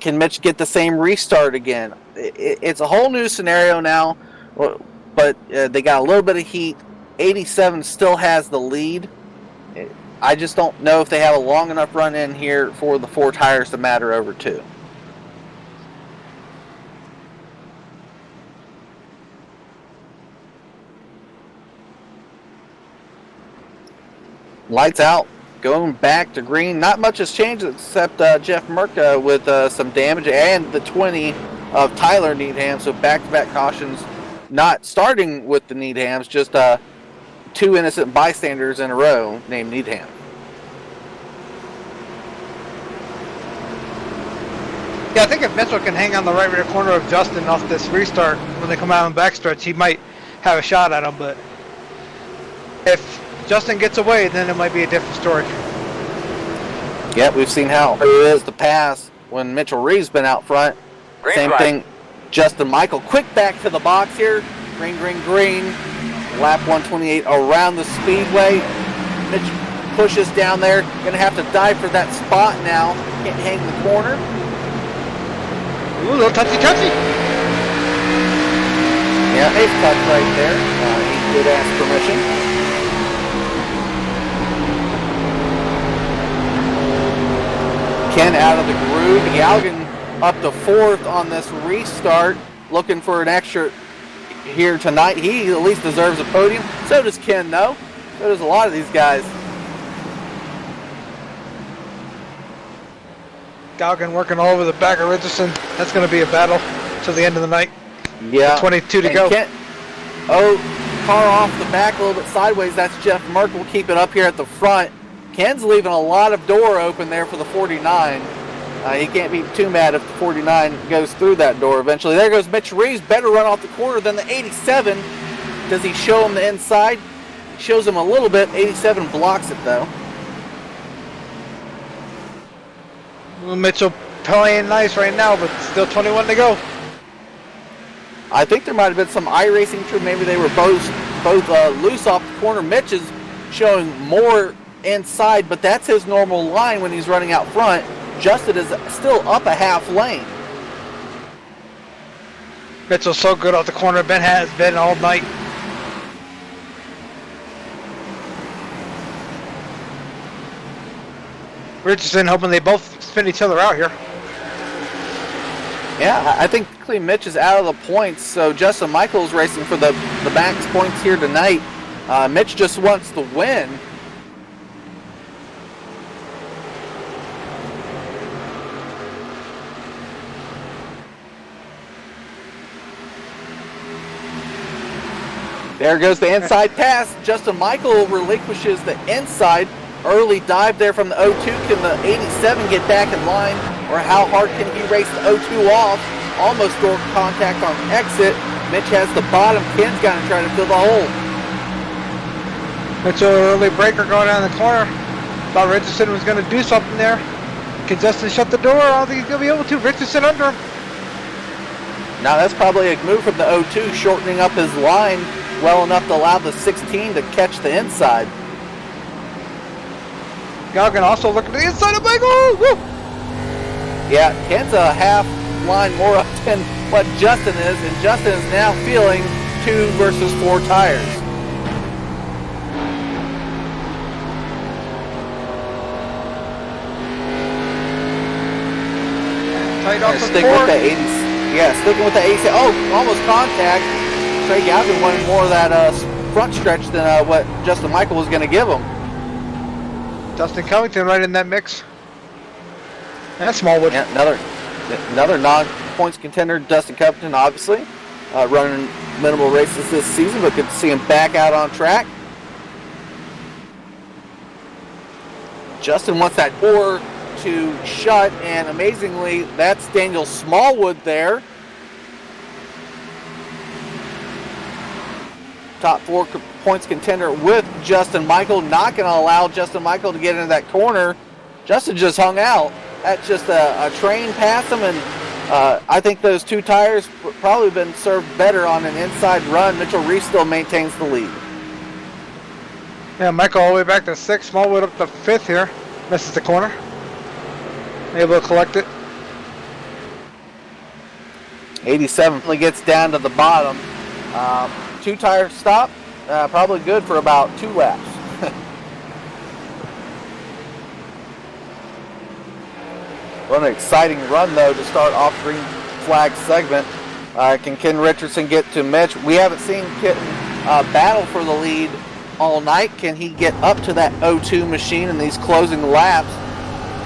Can Mitch get the same restart again? It's a whole new scenario now, but they got a little bit of heat. 87 still has the lead. I just don't know if they have a long enough run in here for the 4 tires to matter over 2. Lights out, going back to green. Not much has changed except Jeff Merck with some damage and the 20 of Tyler Needham. So back-to-back cautions, not starting with the Needhams, just 2 innocent bystanders in a row named Needham. Yeah, I think if Mitchell can hang on the right rear corner of Justin off this restart when they come out on backstretch, he might have a shot at him. But if Justin gets away, then it might be a different story. Yeah, we've seen how it is to pass when Mitchell Reeves been out front. Green Same flag. thing, Justin Michael. Quick back to the box here. Green, green, green. Lap 128 around the speedway. Mitch pushes down there. Going to have to dive for that spot now. Can't hang the corner. Ooh, a little touchy-touchy. Yeah, ace touch right there. He did ask permission. Ken out of the groove. Galgan up to 4th on this restart. Looking for an extra here tonight. He at least deserves a podium. So does Ken, though. So does a lot of these guys. Galgan working all over the back of Richardson. That's going to be a battle till the end of the night. Yeah. 22 to And go. Ken, car off the back a little bit sideways. That's Jeff Merck. Will keep it up here at the front. Ken's leaving a lot of door open there for the 49. He can't be too mad if the 49 goes through that door eventually. There goes Mitch Reeves. Better run off the corner than the 87. Does he show him the inside? He shows him a little bit. 87 blocks it, though. Mitchell playing nice right now, but still 21 to go. I think there might have been some iRacing too. Maybe they were both loose off the corner. Mitch is showing more inside, but that's his normal line when he's running out front. Justin is still up a half lane. Mitchell's so good off the corner. Ben has been all night. Richardson hoping they both spin each other out here. Yeah, I think clean Mitch is out of the points, so Justin Michaels racing for the max points here tonight. Mitch just wants to win. There goes the inside pass. Justin Michael relinquishes the inside. Early dive there from the 02. Can the 87 get back in line? Or how hard can he race the 02 off? Almost door contact on exit. Mitch has the bottom. Ken's got to try to fill the hole. Mitchell early breaker going down the corner. Thought Richardson was going to do something there. Can Justin shut the door? I don't think he's going to be able to. Richardson under him. Now that's probably a move from the 02, shortening up his line well enough to allow the 16 to catch the inside. Galgan also looking to the inside of Michael. Woo! Yeah, Ken's a half line more up than what Justin is, and Justin is now feeling 2 versus 4 tires. Tight off the Sticking with the 80s. Yeah, sticking with the 80s. Oh, almost contact. Trey Galvin wanted more of that front stretch than what Justin Michael was going to give him. Dustin Covington right in that mix. And Smallwood. Yeah, another non-points contender, Dustin Covington, obviously. Running minimal races this season, but good to see him back out on track. Justin wants that door to shut, and amazingly, that's Daniel Smallwood there. Top 4 points contender with Justin Michael. Not going to allow Justin Michael to get into that corner. Justin just hung out. That's just a train past him, and I think those 2 tires probably been served better on an inside run. Mitchell Reese still maintains the lead. Yeah, Michael all the way back to 6th. Smallwood up to 5th here. Misses the corner. Able to collect it. 87 gets down to the bottom. 2 tire stop, probably good for about 2 laps. What an exciting run though to start off green flag segment. Can Ken Richardson get to Mitch? We haven't seen Ken battle for the lead all night. Can he get up to that 02 machine in these closing laps?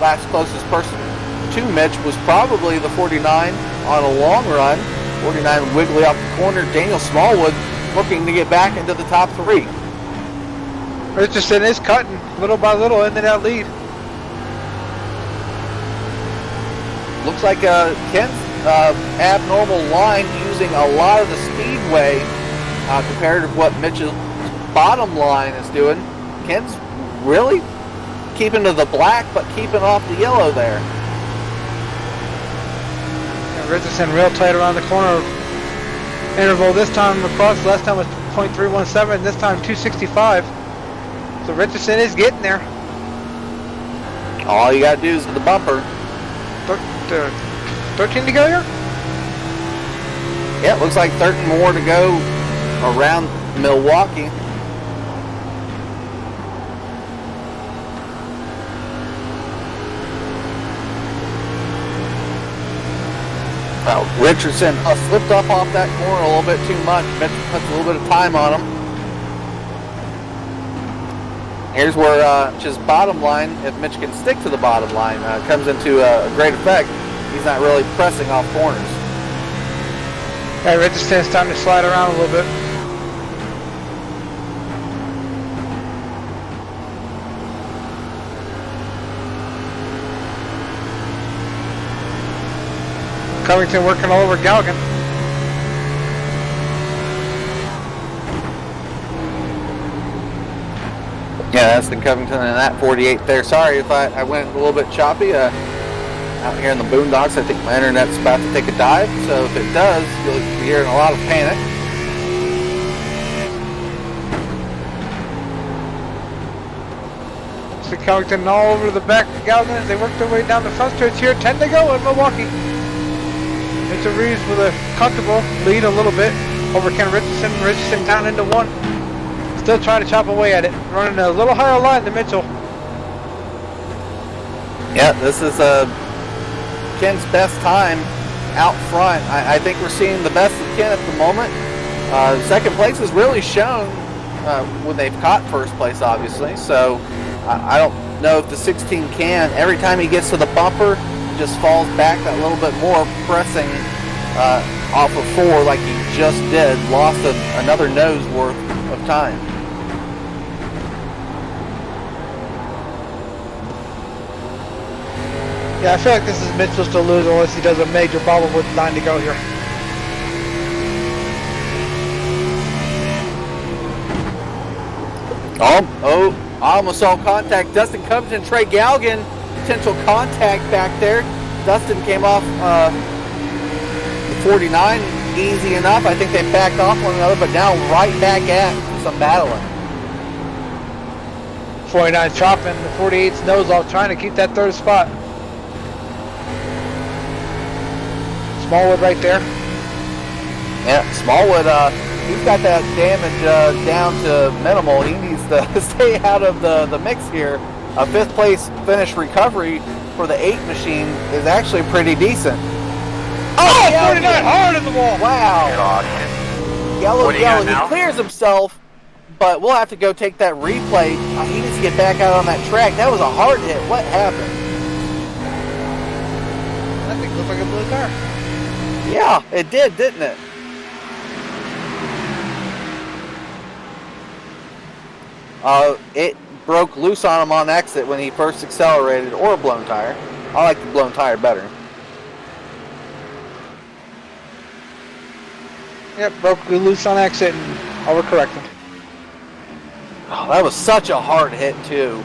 Last closest person to Mitch was probably the 49 on a long run. 49 wiggly off the corner. Daniel Smallwood looking to get back into the top 3. Richardson is cutting little by little into that lead. Looks like Ken's abnormal line using a lot of the speedway compared to what Mitchell's bottom line is doing. Ken's really keeping to the black, but keeping off the yellow there. Yeah, Richardson real tight around the corner. Interval this time across. Last time was .317. This time 265. So Richardson is getting there. All you got to do is the bumper. 13 to go here? Yeah, it looks like 13 more to go around Milwaukee. Well, Richardson slipped up off that corner a little bit too much. Mitch puts a little bit of time on him. Here's where just bottom line, if Mitch can stick to the bottom line, comes into great effect. He's not really pressing off corners. Hey, Richardson, it's time to slide around a little bit. Covington working all over Galgan. Yeah, that's the Covington and that 48 there. Sorry if I went a little bit choppy. out here in the boondocks. I think my internet's about to take a dive, so if it does, you'll be hearing a lot of panic. So Covington all over the back of Galvin as they work their way down the front stretch here. 10 to go in Milwaukee. Mitchell Reeves with a comfortable lead a little bit over Ken Richardson. Richardson down into 1. Still trying to chop away at it. Running a little higher line than Mitchell. Yeah, this is Ken's best time out front. I think we're seeing the best of Ken at the moment. Second place has really shown when they've caught first place, obviously. So I don't know if the 16 can. Every time he gets to the bumper, he just falls back that little bit more, pressing off of 4 like he just did. Lost another nose worth of time. Yeah, I feel like this is Mitchell's to lose unless he does a major bobble with 9 to go here. Oh, I almost saw contact. Dustin Covington, Trey Galgan, potential contact back there. Dustin came off the 49 easy enough. I think they backed off one another, but now right back at some battling. 49 chopping the 48's nose off, trying to keep that 3rd spot. Smallwood right there. Yeah, Smallwood, he's got that damage down to minimal. He needs to stay out of the mix here. A 5th place finish recovery for the 8 machine is actually pretty decent. Oh, 49 hard in the wall. Wow. Yellow, What do you got he now? clears himself, but we'll have to go take that replay. He needs to get back out on that track. That was a hard hit. What happened? That thing looked like a blue car. Yeah, it did, didn't it? It broke loose on him on exit when he first accelerated, or a blown tire. I like the blown tire better. Yep, broke loose on exit and overcorrected. Oh, that was such a hard hit, too.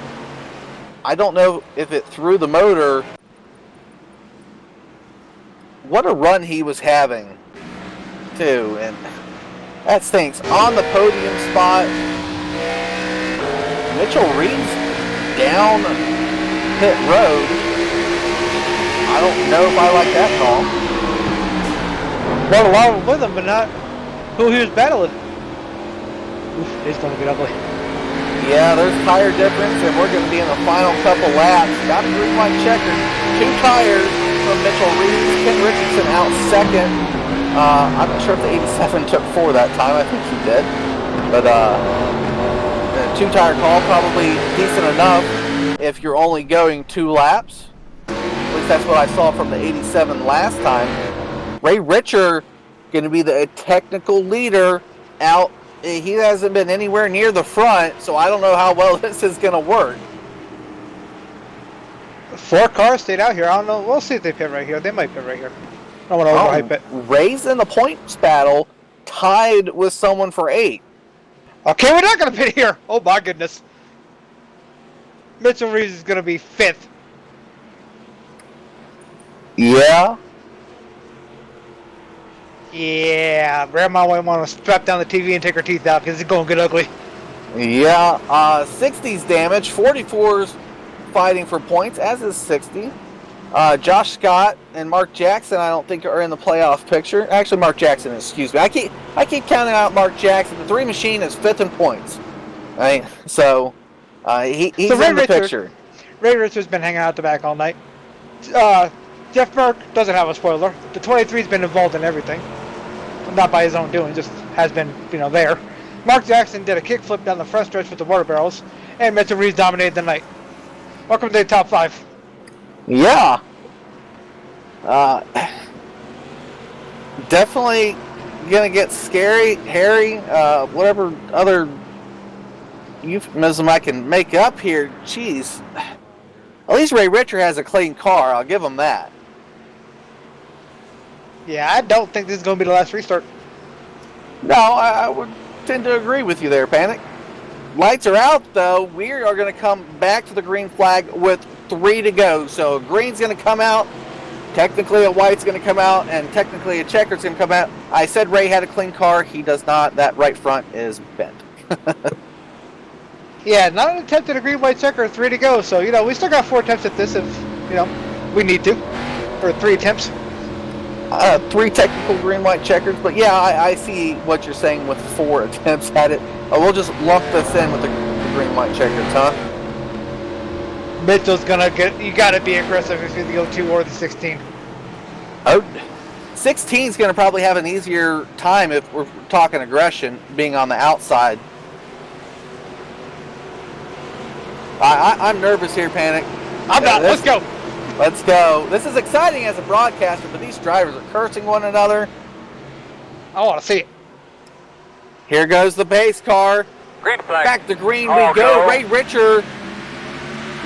I don't know if it threw the motor. What a run he was having, too. And that stinks. On the podium spot, Mitchell Reeves down pit road. I don't know if I like that call. Brought a lot of them with him, but not who he was battling. Oof, it's going to get ugly. Yeah, there's tire difference, and we're going to be in the final couple laps. Got a green light checker. 2 tires from Mitchell Reeves. Ken Richardson out second. I'm not sure if the 87 took 4 that time. I think he did. But the 2-tire call probably decent enough if you're only going 2 laps. At least that's what I saw from the 87 last time. Ray Richer going to be the technical leader out. He hasn't been anywhere near the front, so I don't know how well this is going to work. 4 cars stayed out here. I don't know. We'll see if they pit right here. They might pit right here. I don't want to overhype it. Ray's in the points battle, tied with someone for 8. Okay, we're not going to pit here. Oh, my goodness. Mitchell Reeves is going to be 5th. Yeah. Yeah, Grandma might want to strap down the TV and take her teeth out because it's going to get ugly. Yeah. 60's damage. 44's fighting for points, as is 60. Josh Scott and Mark Jackson, I don't think are in the playoff picture. Actually, Mark Jackson, excuse me. I keep counting out Mark Jackson. The 3 machine is 5th in points. Right? So he's in the picture. Ray Richard's been hanging out the back all night. Jeff Burke doesn't have a spoiler. The 23's been involved in everything. Not by his own doing, just has been, there. Mark Jackson did a kickflip down the front stretch with the water barrels, and Mitchell Reeves dominated the night. Welcome to the top 5. Yeah. Definitely gonna get scary, hairy, whatever other euphemism I can make up here. Jeez. At least Ray Richer has a clean car, I'll give him that. Yeah, I don't think this is going to be the last restart. No, I would tend to agree with you there, Panic. Lights are out, though. We are going to come back to the green flag with 3 to go. So green's going to come out technically a white's going to come out, and technically a checker's going to come out. I said Ray had a clean car. He does not. That right front is bent. Yeah, not an attempt at a green, white checker, 3 to go. So, we still got 4 attempts at this if, we need to. Or 3 attempts. 3 technical green, white checkers. But yeah, I see what you're saying with 4 attempts at it. We'll just lump this in with the green, white checkers, huh? Mitchell's gonna you gotta be aggressive if you're the 02 or the 16. Oh, 16 is going to probably have an easier time if we're talking aggression, being on the outside. I'm nervous here, Panic. I'm not. Let's go. Let's go. This is exciting as a broadcaster, but these drivers are cursing one another. I want to see it. Here goes the base car. Green flag. Back to green All we go. go. Ray Richard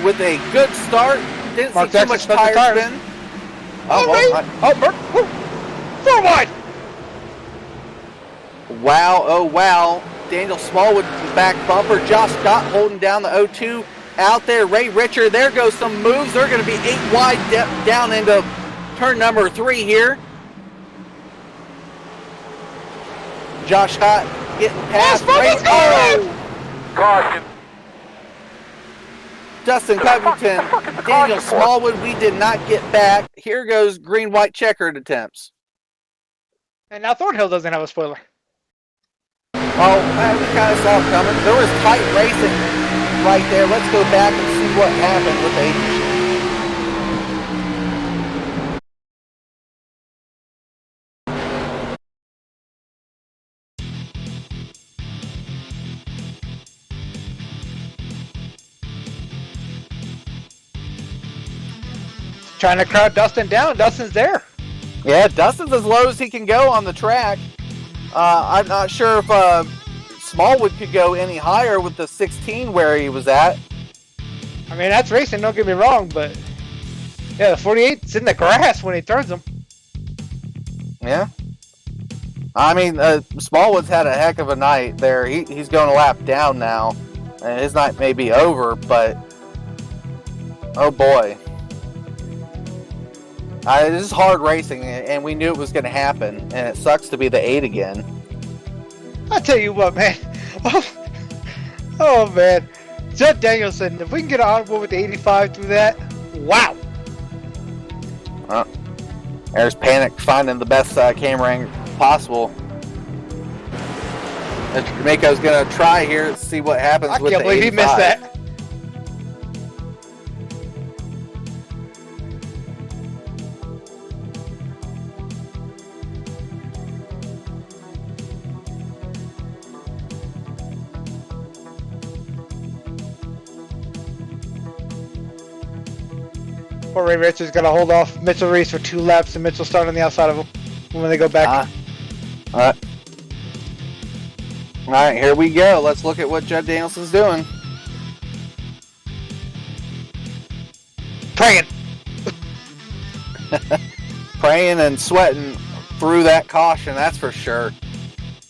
with a good start. Didn't Mark see too Jackson much spent the tire tires. spin. Oh, Bert. 4 wide. Wow, oh wow. Daniel Smallwood back bumper. Josh Scott holding down the 02 out there. Ray Richard, there goes some moves. They're going to be 8 wide down into turn number 3 here. Josh Scott getting past Ray. Oh! Caution. Dustin Covington, Daniel Smallwood, we did not get back. Here goes green-white checkered attempts. And now Thornhill doesn't have a spoiler. Oh, we kind of saw it coming. There was tight racing right there. Let's go back and see what happened with the Trying to crowd Dustin down. Dustin's there. Yeah, Dustin's as low as he can go on the track. I'm not sure if Smallwood could go any higher with the 16 where he was at. I mean, that's racing, don't get me wrong, but yeah, the 48's in the grass when he turns them. Yeah. I mean, Smallwood's had a heck of a night there. He's going a lap down now. And his night may be over, but oh boy. This is hard racing, and we knew it was going to happen, and it sucks to be the 8 again. I tell you what, man. Oh man. Judd Danielson, if we can get on board with the 85 through that, wow. There's Panic finding the best camera angle possible. Mr. D'Amico's going to try here to see what happens with the 85. I can't believe he missed that. Poor Ray Richards got to hold off Mitchell Reese for 2 laps, and Mitchell started on the outside of him when they go back. All right, here we go. Let's look at what Judd Danielson's doing. Praying. Praying and sweating through that caution, that's for sure.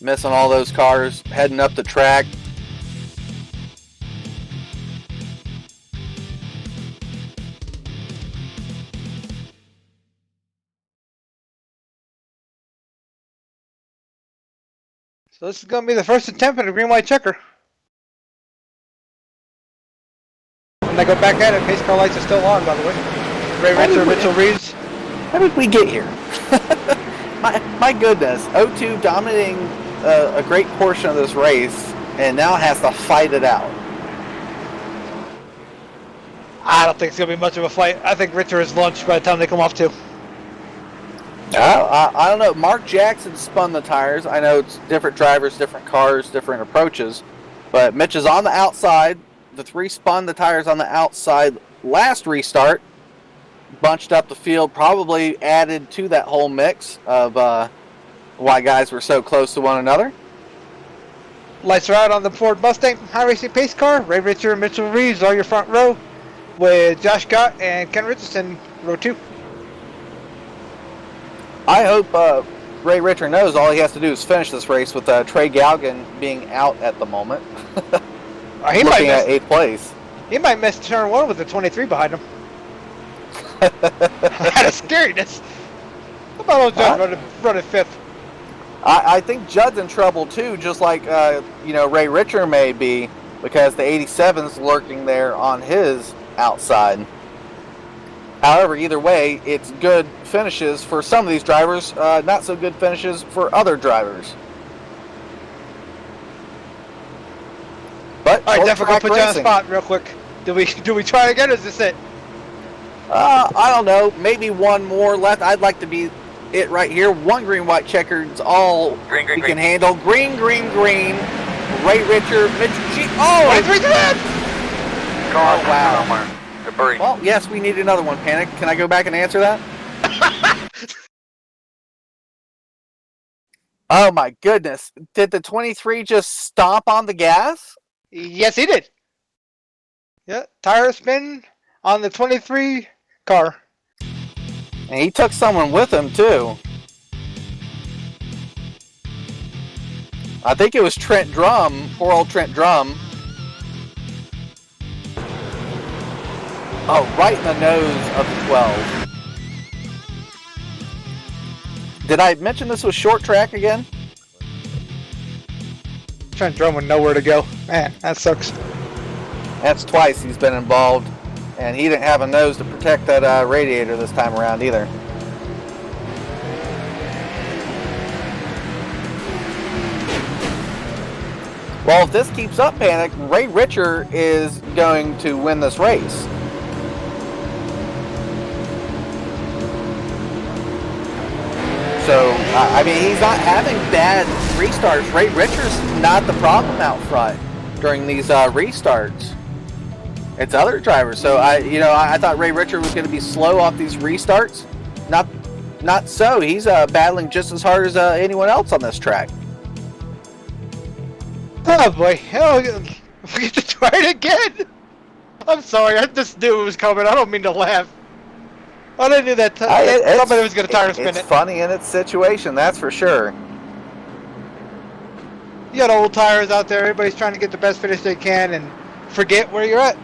Missing all those cars, heading up the track. So this is going to be the first attempt at a green-white checker. When they go back at it, pace car lights are still on, by the way. Ray Richard, Mitchell Reeves. How did we get here? my goodness, 02 dominating a great portion of this race, and now has to fight it out. I don't think it's going to be much of a fight. I think Richard is launched by the time they come off too. I don't know. Mark Jackson spun the tires. I know it's different drivers, different cars, different approaches. But Mitch is on the outside. The 3 spun the tires on the outside last restart. Bunched up the field, probably added to that whole mix of why guys were so close to one another. Lights are out on the Ford Mustang high racing pace car. Ray Richard and Mitchell Reeves are your front row, with Josh Scott and Ken Richardson row 2. I hope Ray Richard knows all he has to do is finish this race with Trey Galgan being out at the moment. He looking at 8th place. He might miss turn 1 with the 23 behind him. Out of scariness. How about old Judd running fifth? I think Judd's in trouble too, just like Ray Richer may be, because the 87's lurking there on his outside. However, either way, it's good finishes for some of these drivers, not so good finishes for other drivers. But All right, definitely put you on the spot real quick. Do we try again, or is this it? I don't know. Maybe one more left. I'd like to be it right here. One green, white checkered's all Green, green, we green. can handle. Green, green, green. Ray Richer, Mitchell G. Oh! Car wow. somewhere. They're buried. Well, yes, we need another one, Panic. Can I go back and answer that? Oh my goodness. Did the 23 just stomp on the gas? Yes, he did. Yeah, tire spin on the 23 car. And he took someone with him, too. I think it was Trent Drum, poor old Trent Drum. Oh, right in the nose of the 12. Did I mention this was short track again? Trent Drum with nowhere to go. Man, that sucks. That's twice he's been involved, and he didn't have a nose to protect that radiator this time around either. Well, if this keeps up, Panic, Ray Richer is going to win this race. So, I mean, he's not having bad restarts. Ray Richer's not the problem out front during these restarts. It's other drivers. So, I thought Ray Richer was going to be slow off these restarts. Not so. He's battling just as hard as anyone else on this track. Oh boy, we get to try it again. I'm sorry, I just knew it was coming. I don't mean to laugh. I didn't know that somebody was going to tire spin it. It's funny in its situation, that's for sure. You got old tires out there. Everybody's trying to get the best finish they can and forget where you're at.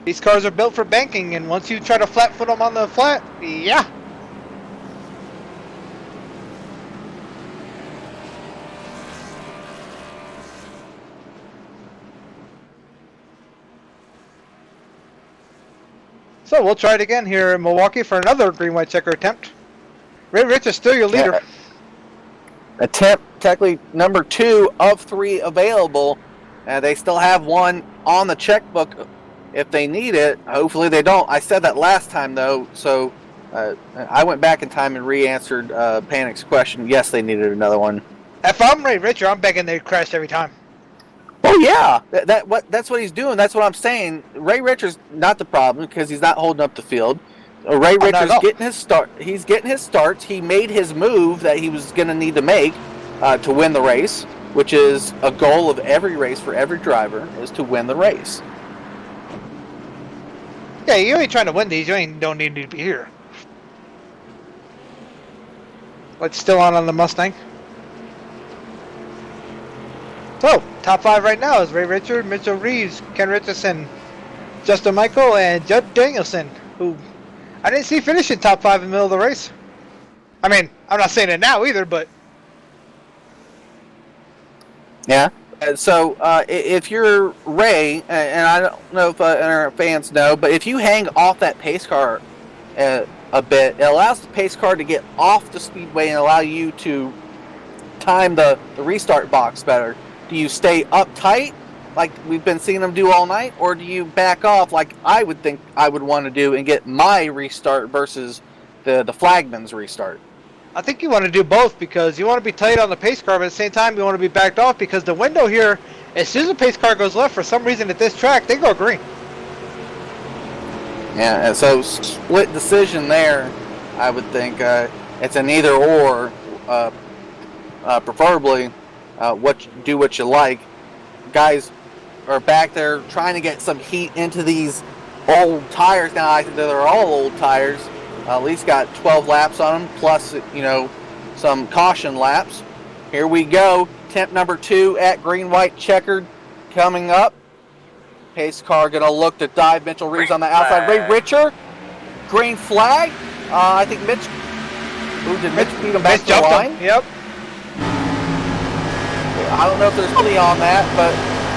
These cars are built for banking, and once you try to flat foot them on the flat, yeah. So we'll try it again here in Milwaukee for another green-white checker attempt. Ray Rich is still your leader. Yeah. Attempt technically number 2 of 3 available. They still have one on the checkbook if they need it. Hopefully they don't. I said that last time though, so I went back in time and re-answered Panic's question. Yes, they needed another one. If I'm Ray Richer, I'm begging they crash every time. Oh yeah, that's what he's doing. That's what I'm saying. Ray Richer's not the problem because he's not holding up the field. Ray Richer's getting his start. He's getting his starts. He made his move that he was going to need to make to win the race, which is a goal of every race for every driver, is to win the race. Yeah, you ain't trying to win these. You don't need to be here. What's still on the Mustang? So, top 5 right now is Ray Richer, Mitchell Reeves, Ken Richardson, Justin Michael, and Judd Danielson, who I didn't see finishing top 5 in the middle of the race. I mean, I'm not saying it now either, but... Yeah. So, if you're Ray, and I don't know if our fans know, but if you hang off that pace car a bit, it allows the pace car to get off the speedway and allow you to time the restart box better. Do you stay uptight, like we've been seeing them do all night, or do you back off like I would think I would want to do and get my restart versus the flagman's restart? I think you want to do both because you want to be tight on the pace car, but at the same time you want to be backed off because the window here, as soon as the pace car goes left, for some reason at this track, they go green. Yeah, and so split decision there, I would think. It's an either or, preferably. Do what you like. Guys are back there trying to get some heat into these old tires. Now I think they're all old tires. At least got 12 laps on them, plus some caution laps. Here we go. Temp number 2 at green, white, checkered. coming up. Pace car going to look to dive. Mitchell Reeves on the outside. Ray Richer, green flag. I think Mitch. Did Mitch beat him back to the line? Yep. I don't know if there's any on that, but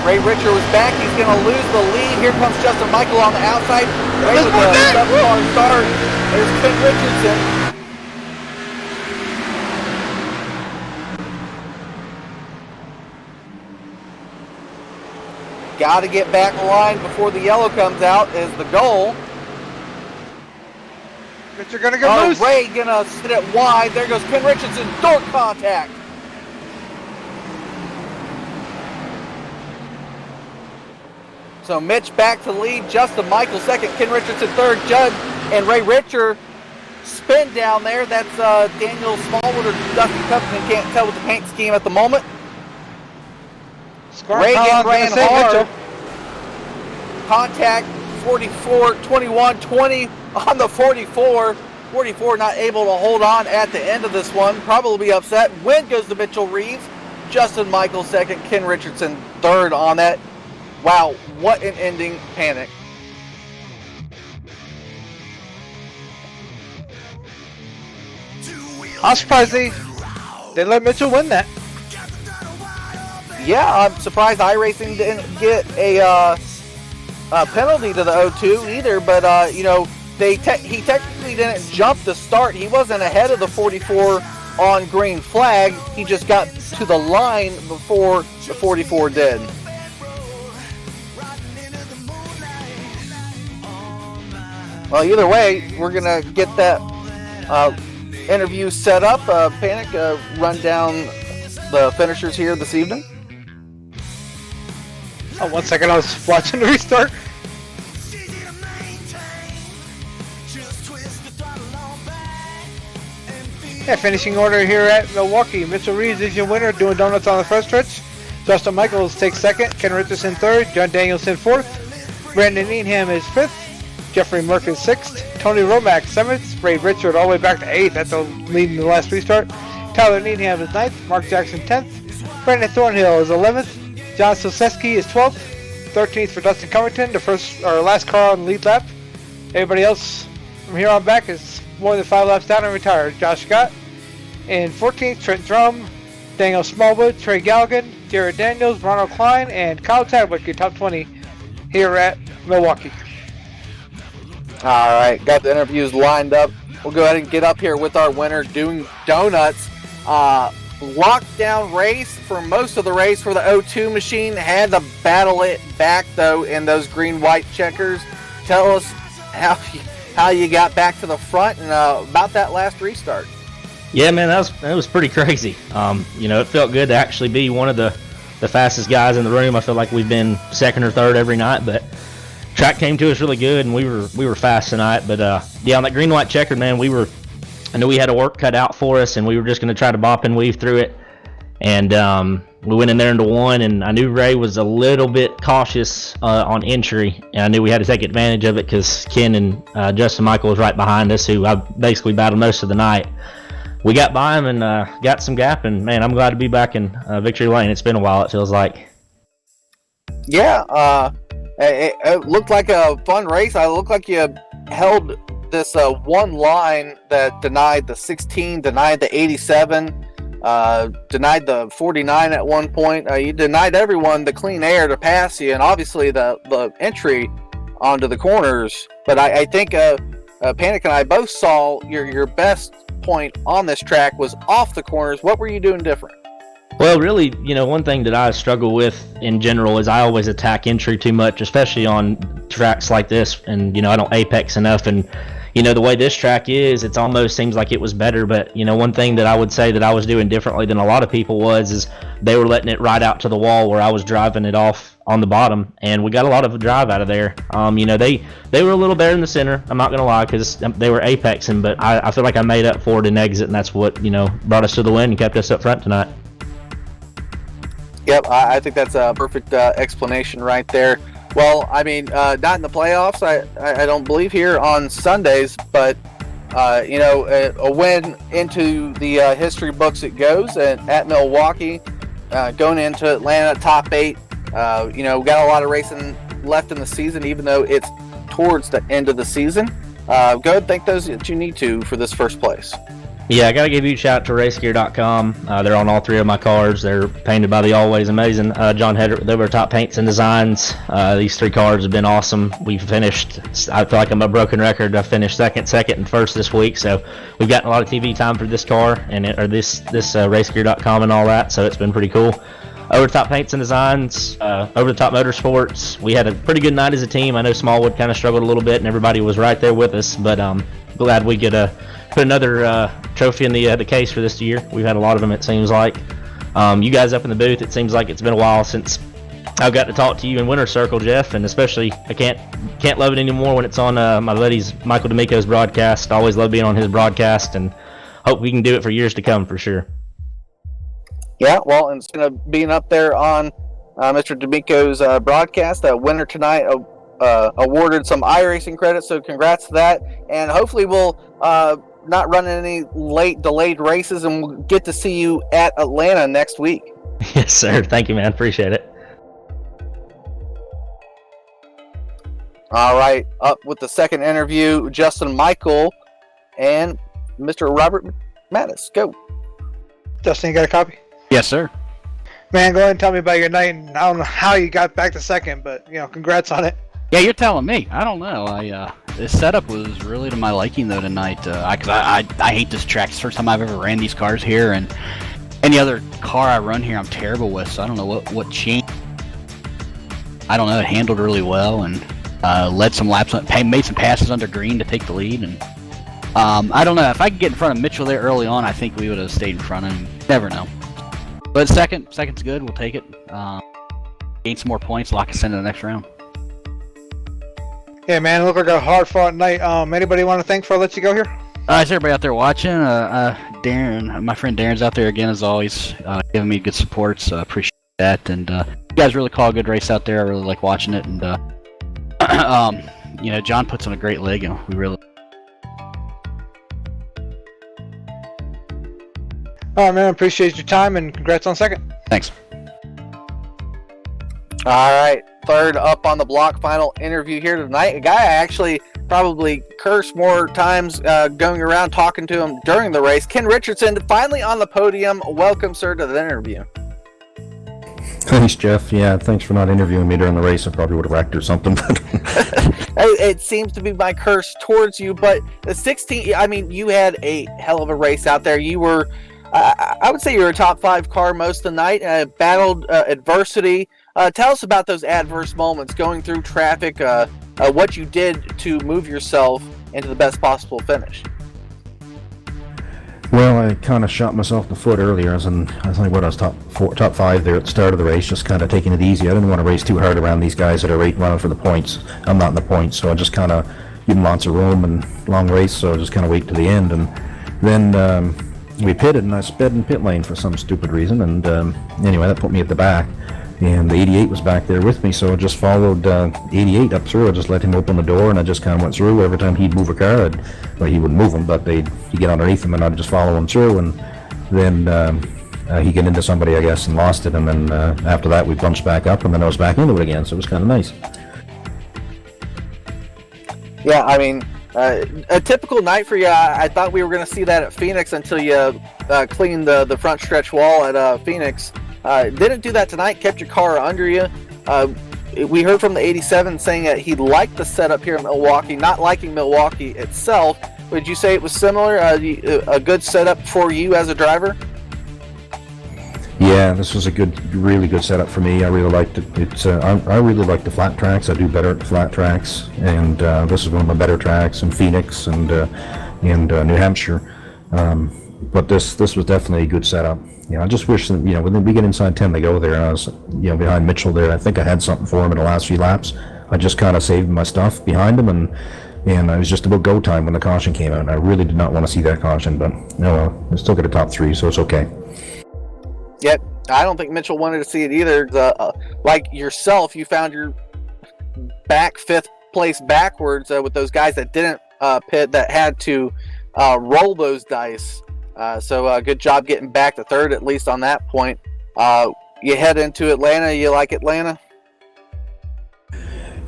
Ray Richer was back. He's going to lose the lead. Here comes Justin Michael on the outside. Ray with a 7-car start. There's Ken Richardson. Got to get back line before the yellow comes out is the goal. But you're going to get loose. Ray going to sit it wide. There goes Ken Richardson. Door contact. So Mitch back to lead. Justin Michael second. Ken Richardson third. Judd and Ray Richer spin down there. That's Daniel Smallwood or Dusty Cuppington. Can't tell with the paint scheme at the moment. Reagan ran hard. Contact 44, 21, 20 on the 44. 44 not able to hold on at the end of this one. Probably upset. Win goes to Mitchell Reeves. Justin Michael second. Ken Richardson third on that. Wow, what an ending panic. I'm surprised they let Mitchell win that. Yeah, I'm surprised iRacing didn't get a penalty to the 0-2 either, but you know, he technically didn't jump the start. He wasn't ahead of the 44 on green flag. He just got to the line before the 44 did. Well, either way, we're going to get that interview set up. Panic, run down the finishers here this evening. Oh, 1 second, I was watching the restart. Yeah, finishing order here at Milwaukee. Mitchell Reeves is your winner, doing donuts on the first stretch. Justin Michaels takes second. Ken Richardson third. John Danielson fourth. Brandon Needham is fifth. Jeffrey Merck is sixth. Tony Romack seventh. Ray Richard all the way back to eighth. That's the lead in the last restart. Tyler Needham is ninth. Mark Jackson 10th. Brandon Thornhill is 11th. John Soseski is 12th. 13th for Dustin Covington, the first or last car on the lead lap. Everybody else from here on back is more than 5 laps down and retired. Josh Scott. And 14th, Trent Drum, Daniel Smallwood, Trey Galligan, Jared Daniels, Ronald Klein, and Kyle Chadwick in top 20 here at Milwaukee. All right, got the interviews lined up. We'll go ahead and get up here with our winner doing donuts. Lockdown race for most of the race for the 0-2 machine. Had to battle it back, though, in those green-white checkers. Tell us how you got back to the front and about that last restart. Yeah, man, that was pretty crazy. You know, it felt good to actually be one of the fastest guys in the room. I feel like we've been second or third every night, but track came to us really good, and we were fast tonight. But yeah, on that green-white checker, man, I knew we had a work cut out for us, and we were just going to try to bop and weave through it. And we went in there into one, and I knew Ray was a little bit cautious on entry, and I knew we had to take advantage of it because Ken and Justin Michael was right behind us, who I basically battled most of the night. We got by him and got some gap, and man, I'm glad to be back in victory lane. It's been a while, it feels like. Yeah, it looked like a fun race. It looked like you held this one line that denied the 16, denied the 87, denied the 49 at one point. You denied everyone the clean air to pass you, and obviously the entry onto the corners. But I think Panic and I both saw your best point on this track was off the corners. What were you doing different? Well, really, you know, one thing that I struggle with in general is I always attack entry too much, especially on tracks like this, and, you know, I don't apex enough. And, you know, the way this track is, it almost seems like it was better. But, you know, one thing that I would say that I was doing differently than a lot of people is they were letting it ride out to the wall where I was driving it off on the bottom, and we got a lot of drive out of there. You know, they were a little better in the center, I'm not going to lie, because they were apexing, but I feel like I made up for it in exit, and that's what, you know, brought us to the win and kept us up front tonight. Yep, I think that's a perfect explanation right there. Well, I mean, not in the playoffs, I don't believe here on Sundays, but, you know, a win into the history books it goes, and at Milwaukee, going into Atlanta top 8, We got a lot of racing left in the season, even though it's towards the end of the season. Go ahead and thank those that you need to for this first place. Yeah, I got to give you a shout out to racegear.com. They're on all 3 of my cars. They're painted by the always amazing John Hedrick. They were Top Paints and Designs. These 3 cars have been awesome. We've finished, I feel like I'm a broken record. I finished second, and first this week. So we've gotten a lot of TV time for this car and this racegear.com and all that. So it's been pretty cool. Over the Top Paints and Designs, Over the Top Motorsports. We had a pretty good night as a team. I know Smallwood kind of struggled a little bit, and everybody was right there with us. But glad we could put another trophy in the case for this year. We've had a lot of them, it seems like. You guys up in the booth, it seems like it's been a while since I've got to talk to you in Winner's Circle, Jeff, and especially I can't love it anymore when it's on my buddy's Michael D'Amico's broadcast. I always love being on his broadcast, and hope we can do it for years to come for sure. Yeah, well, instead of being up there on Mr. D'Amico's broadcast, Winner tonight awarded some iRacing credits, so congrats to that. And hopefully we'll not run any late delayed races, and we'll get to see you at Atlanta next week. Yes, sir. Thank you, man. Appreciate it. All right, up with the second interview, Justin Michael and Mr. Robert Mattis. Go. Justin, you got a copy? Yes, sir. Man, go ahead and tell me about your night. And I don't know how you got back to second, but congrats on it. Yeah, you're telling me. I don't know. This setup was really to my liking though tonight. Because I hate this track. It's the first time I've ever ran these cars here, and any other car I run here, I'm terrible with. So I don't know what changed. I don't know. It handled really well and led some laps, made some passes under green to take the lead. And I don't know if I could get in front of Mitchell there early on. I think we would have stayed in front of him. Never know. But second's good. We'll take it. Gain some more points, lock us into the next round. Yeah, man, it looked like a hard-fought night. Anybody want to thank before I let you go here? Is everybody out there watching? Darren, my friend Darren's out there again as always, giving me good support. So I appreciate that. And you guys really call a good race out there. I really like watching it. And John puts on a great leg, and we really. All right, man, appreciate your time, and congrats on second. Thanks. All right, third up on the block, final interview here tonight. A guy I actually probably cursed more times going around talking to him during the race. Ken Richardson, finally on the podium. Welcome, sir, to the interview. Thanks, Jeff. Yeah, thanks for not interviewing me during the race. I probably would have wrecked or something. It seems to be my curse towards you, but the 16, you had a hell of a race out there. You were, I would say you were a top 5 car most of the night, battled adversity. Tell us about those adverse moments, going through traffic, what you did to move yourself into the best possible finish. Well, I kind of shot myself in the foot earlier. I was top 5 there at the start of the race, just kind of taking it easy. I didn't want to race too hard around these guys that are running for the points. I'm not in the points, so I just kind of give them lots of room and long race, so I just kind of wait to the end. And then we pitted, and I sped in pit lane for some stupid reason, and anyway, that put me at the back. And the 88 was back there with me, so I just followed 88 up through. I just let him open the door, and I just kind of went through. Every time he'd move a car, he wouldn't move them, but he'd get underneath him, and I'd just follow him through. And then he got into somebody, I guess, and lost it. And then after that, we bunched back up, and then I was back into it again, so it was kind of nice. Yeah, a typical night for you. I thought we were going to see that at Phoenix until you cleaned the front stretch wall at Phoenix. Didn't do that tonight, kept your car under you. We heard from the 87 saying that he liked the setup here in Milwaukee, not liking Milwaukee itself. Would you say it was similar, a good setup for you as a driver? Yeah, this was a really good setup for me. I really liked it. I really like the flat tracks. I do better at the flat tracks, and this is one of my better tracks in Phoenix and New Hampshire. But this was definitely a good setup. I just wish that, when we get inside 10 to go there, and I was, behind Mitchell there, I think I had something for him in the last few laps. I just kind of saved my stuff behind him, and I was just about go time when the caution came out, and I really did not want to see that caution, but I still got a top 3, so it's okay. Yep, I don't think Mitchell wanted to see it either. Like yourself, you found your back 5th place backwards with those guys that didn't pit, that had to roll those dice. So good job getting back to 3rd, at least on that point. you head into Atlanta. You like Atlanta?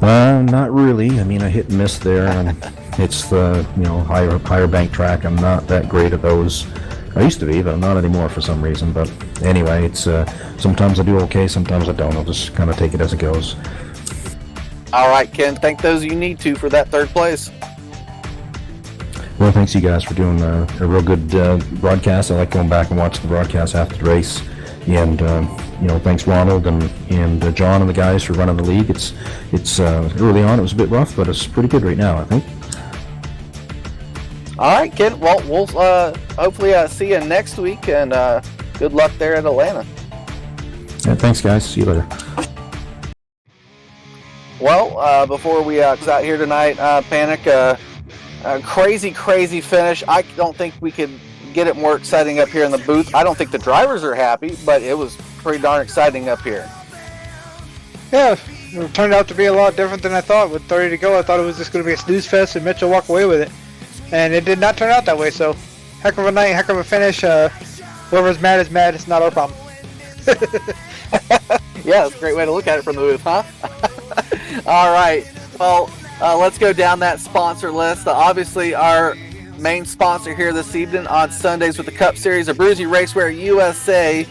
Not really. I mean, I hit and miss there, and it's the higher bank track. I'm not that great at those. I used to be, but I'm not anymore for some reason. But anyway, it's sometimes I do okay, sometimes I don't. I'll just kind of take it as it goes. All right, Ken. Thank those you need to for that third place. Well, thanks you guys for doing a real good broadcast. I like going back and watching the broadcast after the race. And thanks Ronald and John and the guys for running the league. It's early on it was a bit rough, but it's pretty good right now, I think. All right, Ken. Well, we'll hopefully see you next week, and good luck there at Atlanta. Yeah, thanks guys. See you later. Well, before we close out here tonight, Panic, crazy finish. I don't think we could get it more exciting up here in the booth. I don't think the drivers are happy, but it was pretty darn exciting up here. Yeah, it turned out to be a lot different than I thought. With 30 to go, I thought it was just going to be a snooze fest and Mitchell walk away with it. And it did not turn out that way, so heck of a night, heck of a finish. Whoever's mad is mad. It's not our problem. Yeah, that's a great way to look at it from the booth, huh? All right. Well, let's go down that sponsor list. Obviously, our main sponsor here this evening on Sundays with the Cup Series, Abruzzi Racewear USA.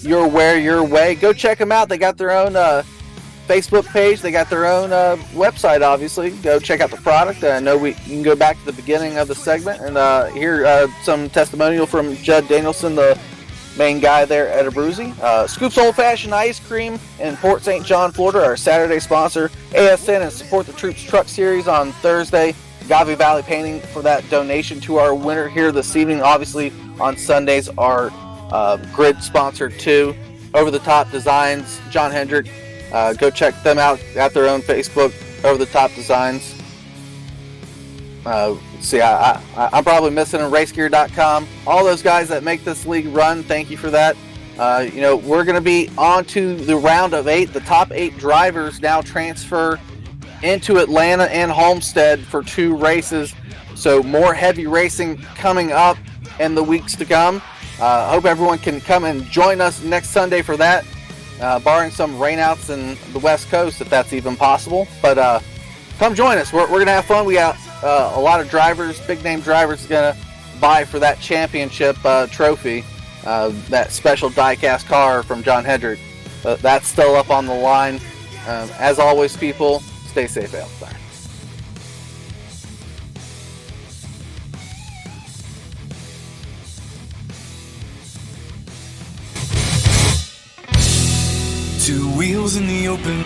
Your wear, your way. Go check them out. They got their own Facebook page. They got their own website, obviously. Go check out the product. I know you can go back to the beginning of the segment and hear some testimonial from Judd Danielson, the main guy there at Abruzzi. Scoops Old Fashioned Ice Cream in Port St. John, Florida, our Saturday sponsor. ASN and Support the Troops Truck Series on Thursday. Gavi Valley Painting for that donation to our winner here this evening. Obviously, on Sundays, our grid sponsor too. Over the Top Designs, John Hendrick. Go check them out at their own Facebook, Over the Top Designs. See, I'm probably missing racegear.com. All those guys that make this league run, thank you for that. We're going to be on to the round of 8. The top 8 drivers now transfer into Atlanta and Homestead for 2 races. So more heavy racing coming up in the weeks to come. Hope everyone can come and join us next Sunday for that, barring some rainouts in the West Coast, if that's even possible. But come join us. We're going to have fun. We got a lot of drivers, big name drivers, going to vie for that championship trophy, that special die-cast car from John Hendrick. That's still up on the line. As always, people, stay safe out there. Two wheels in the open.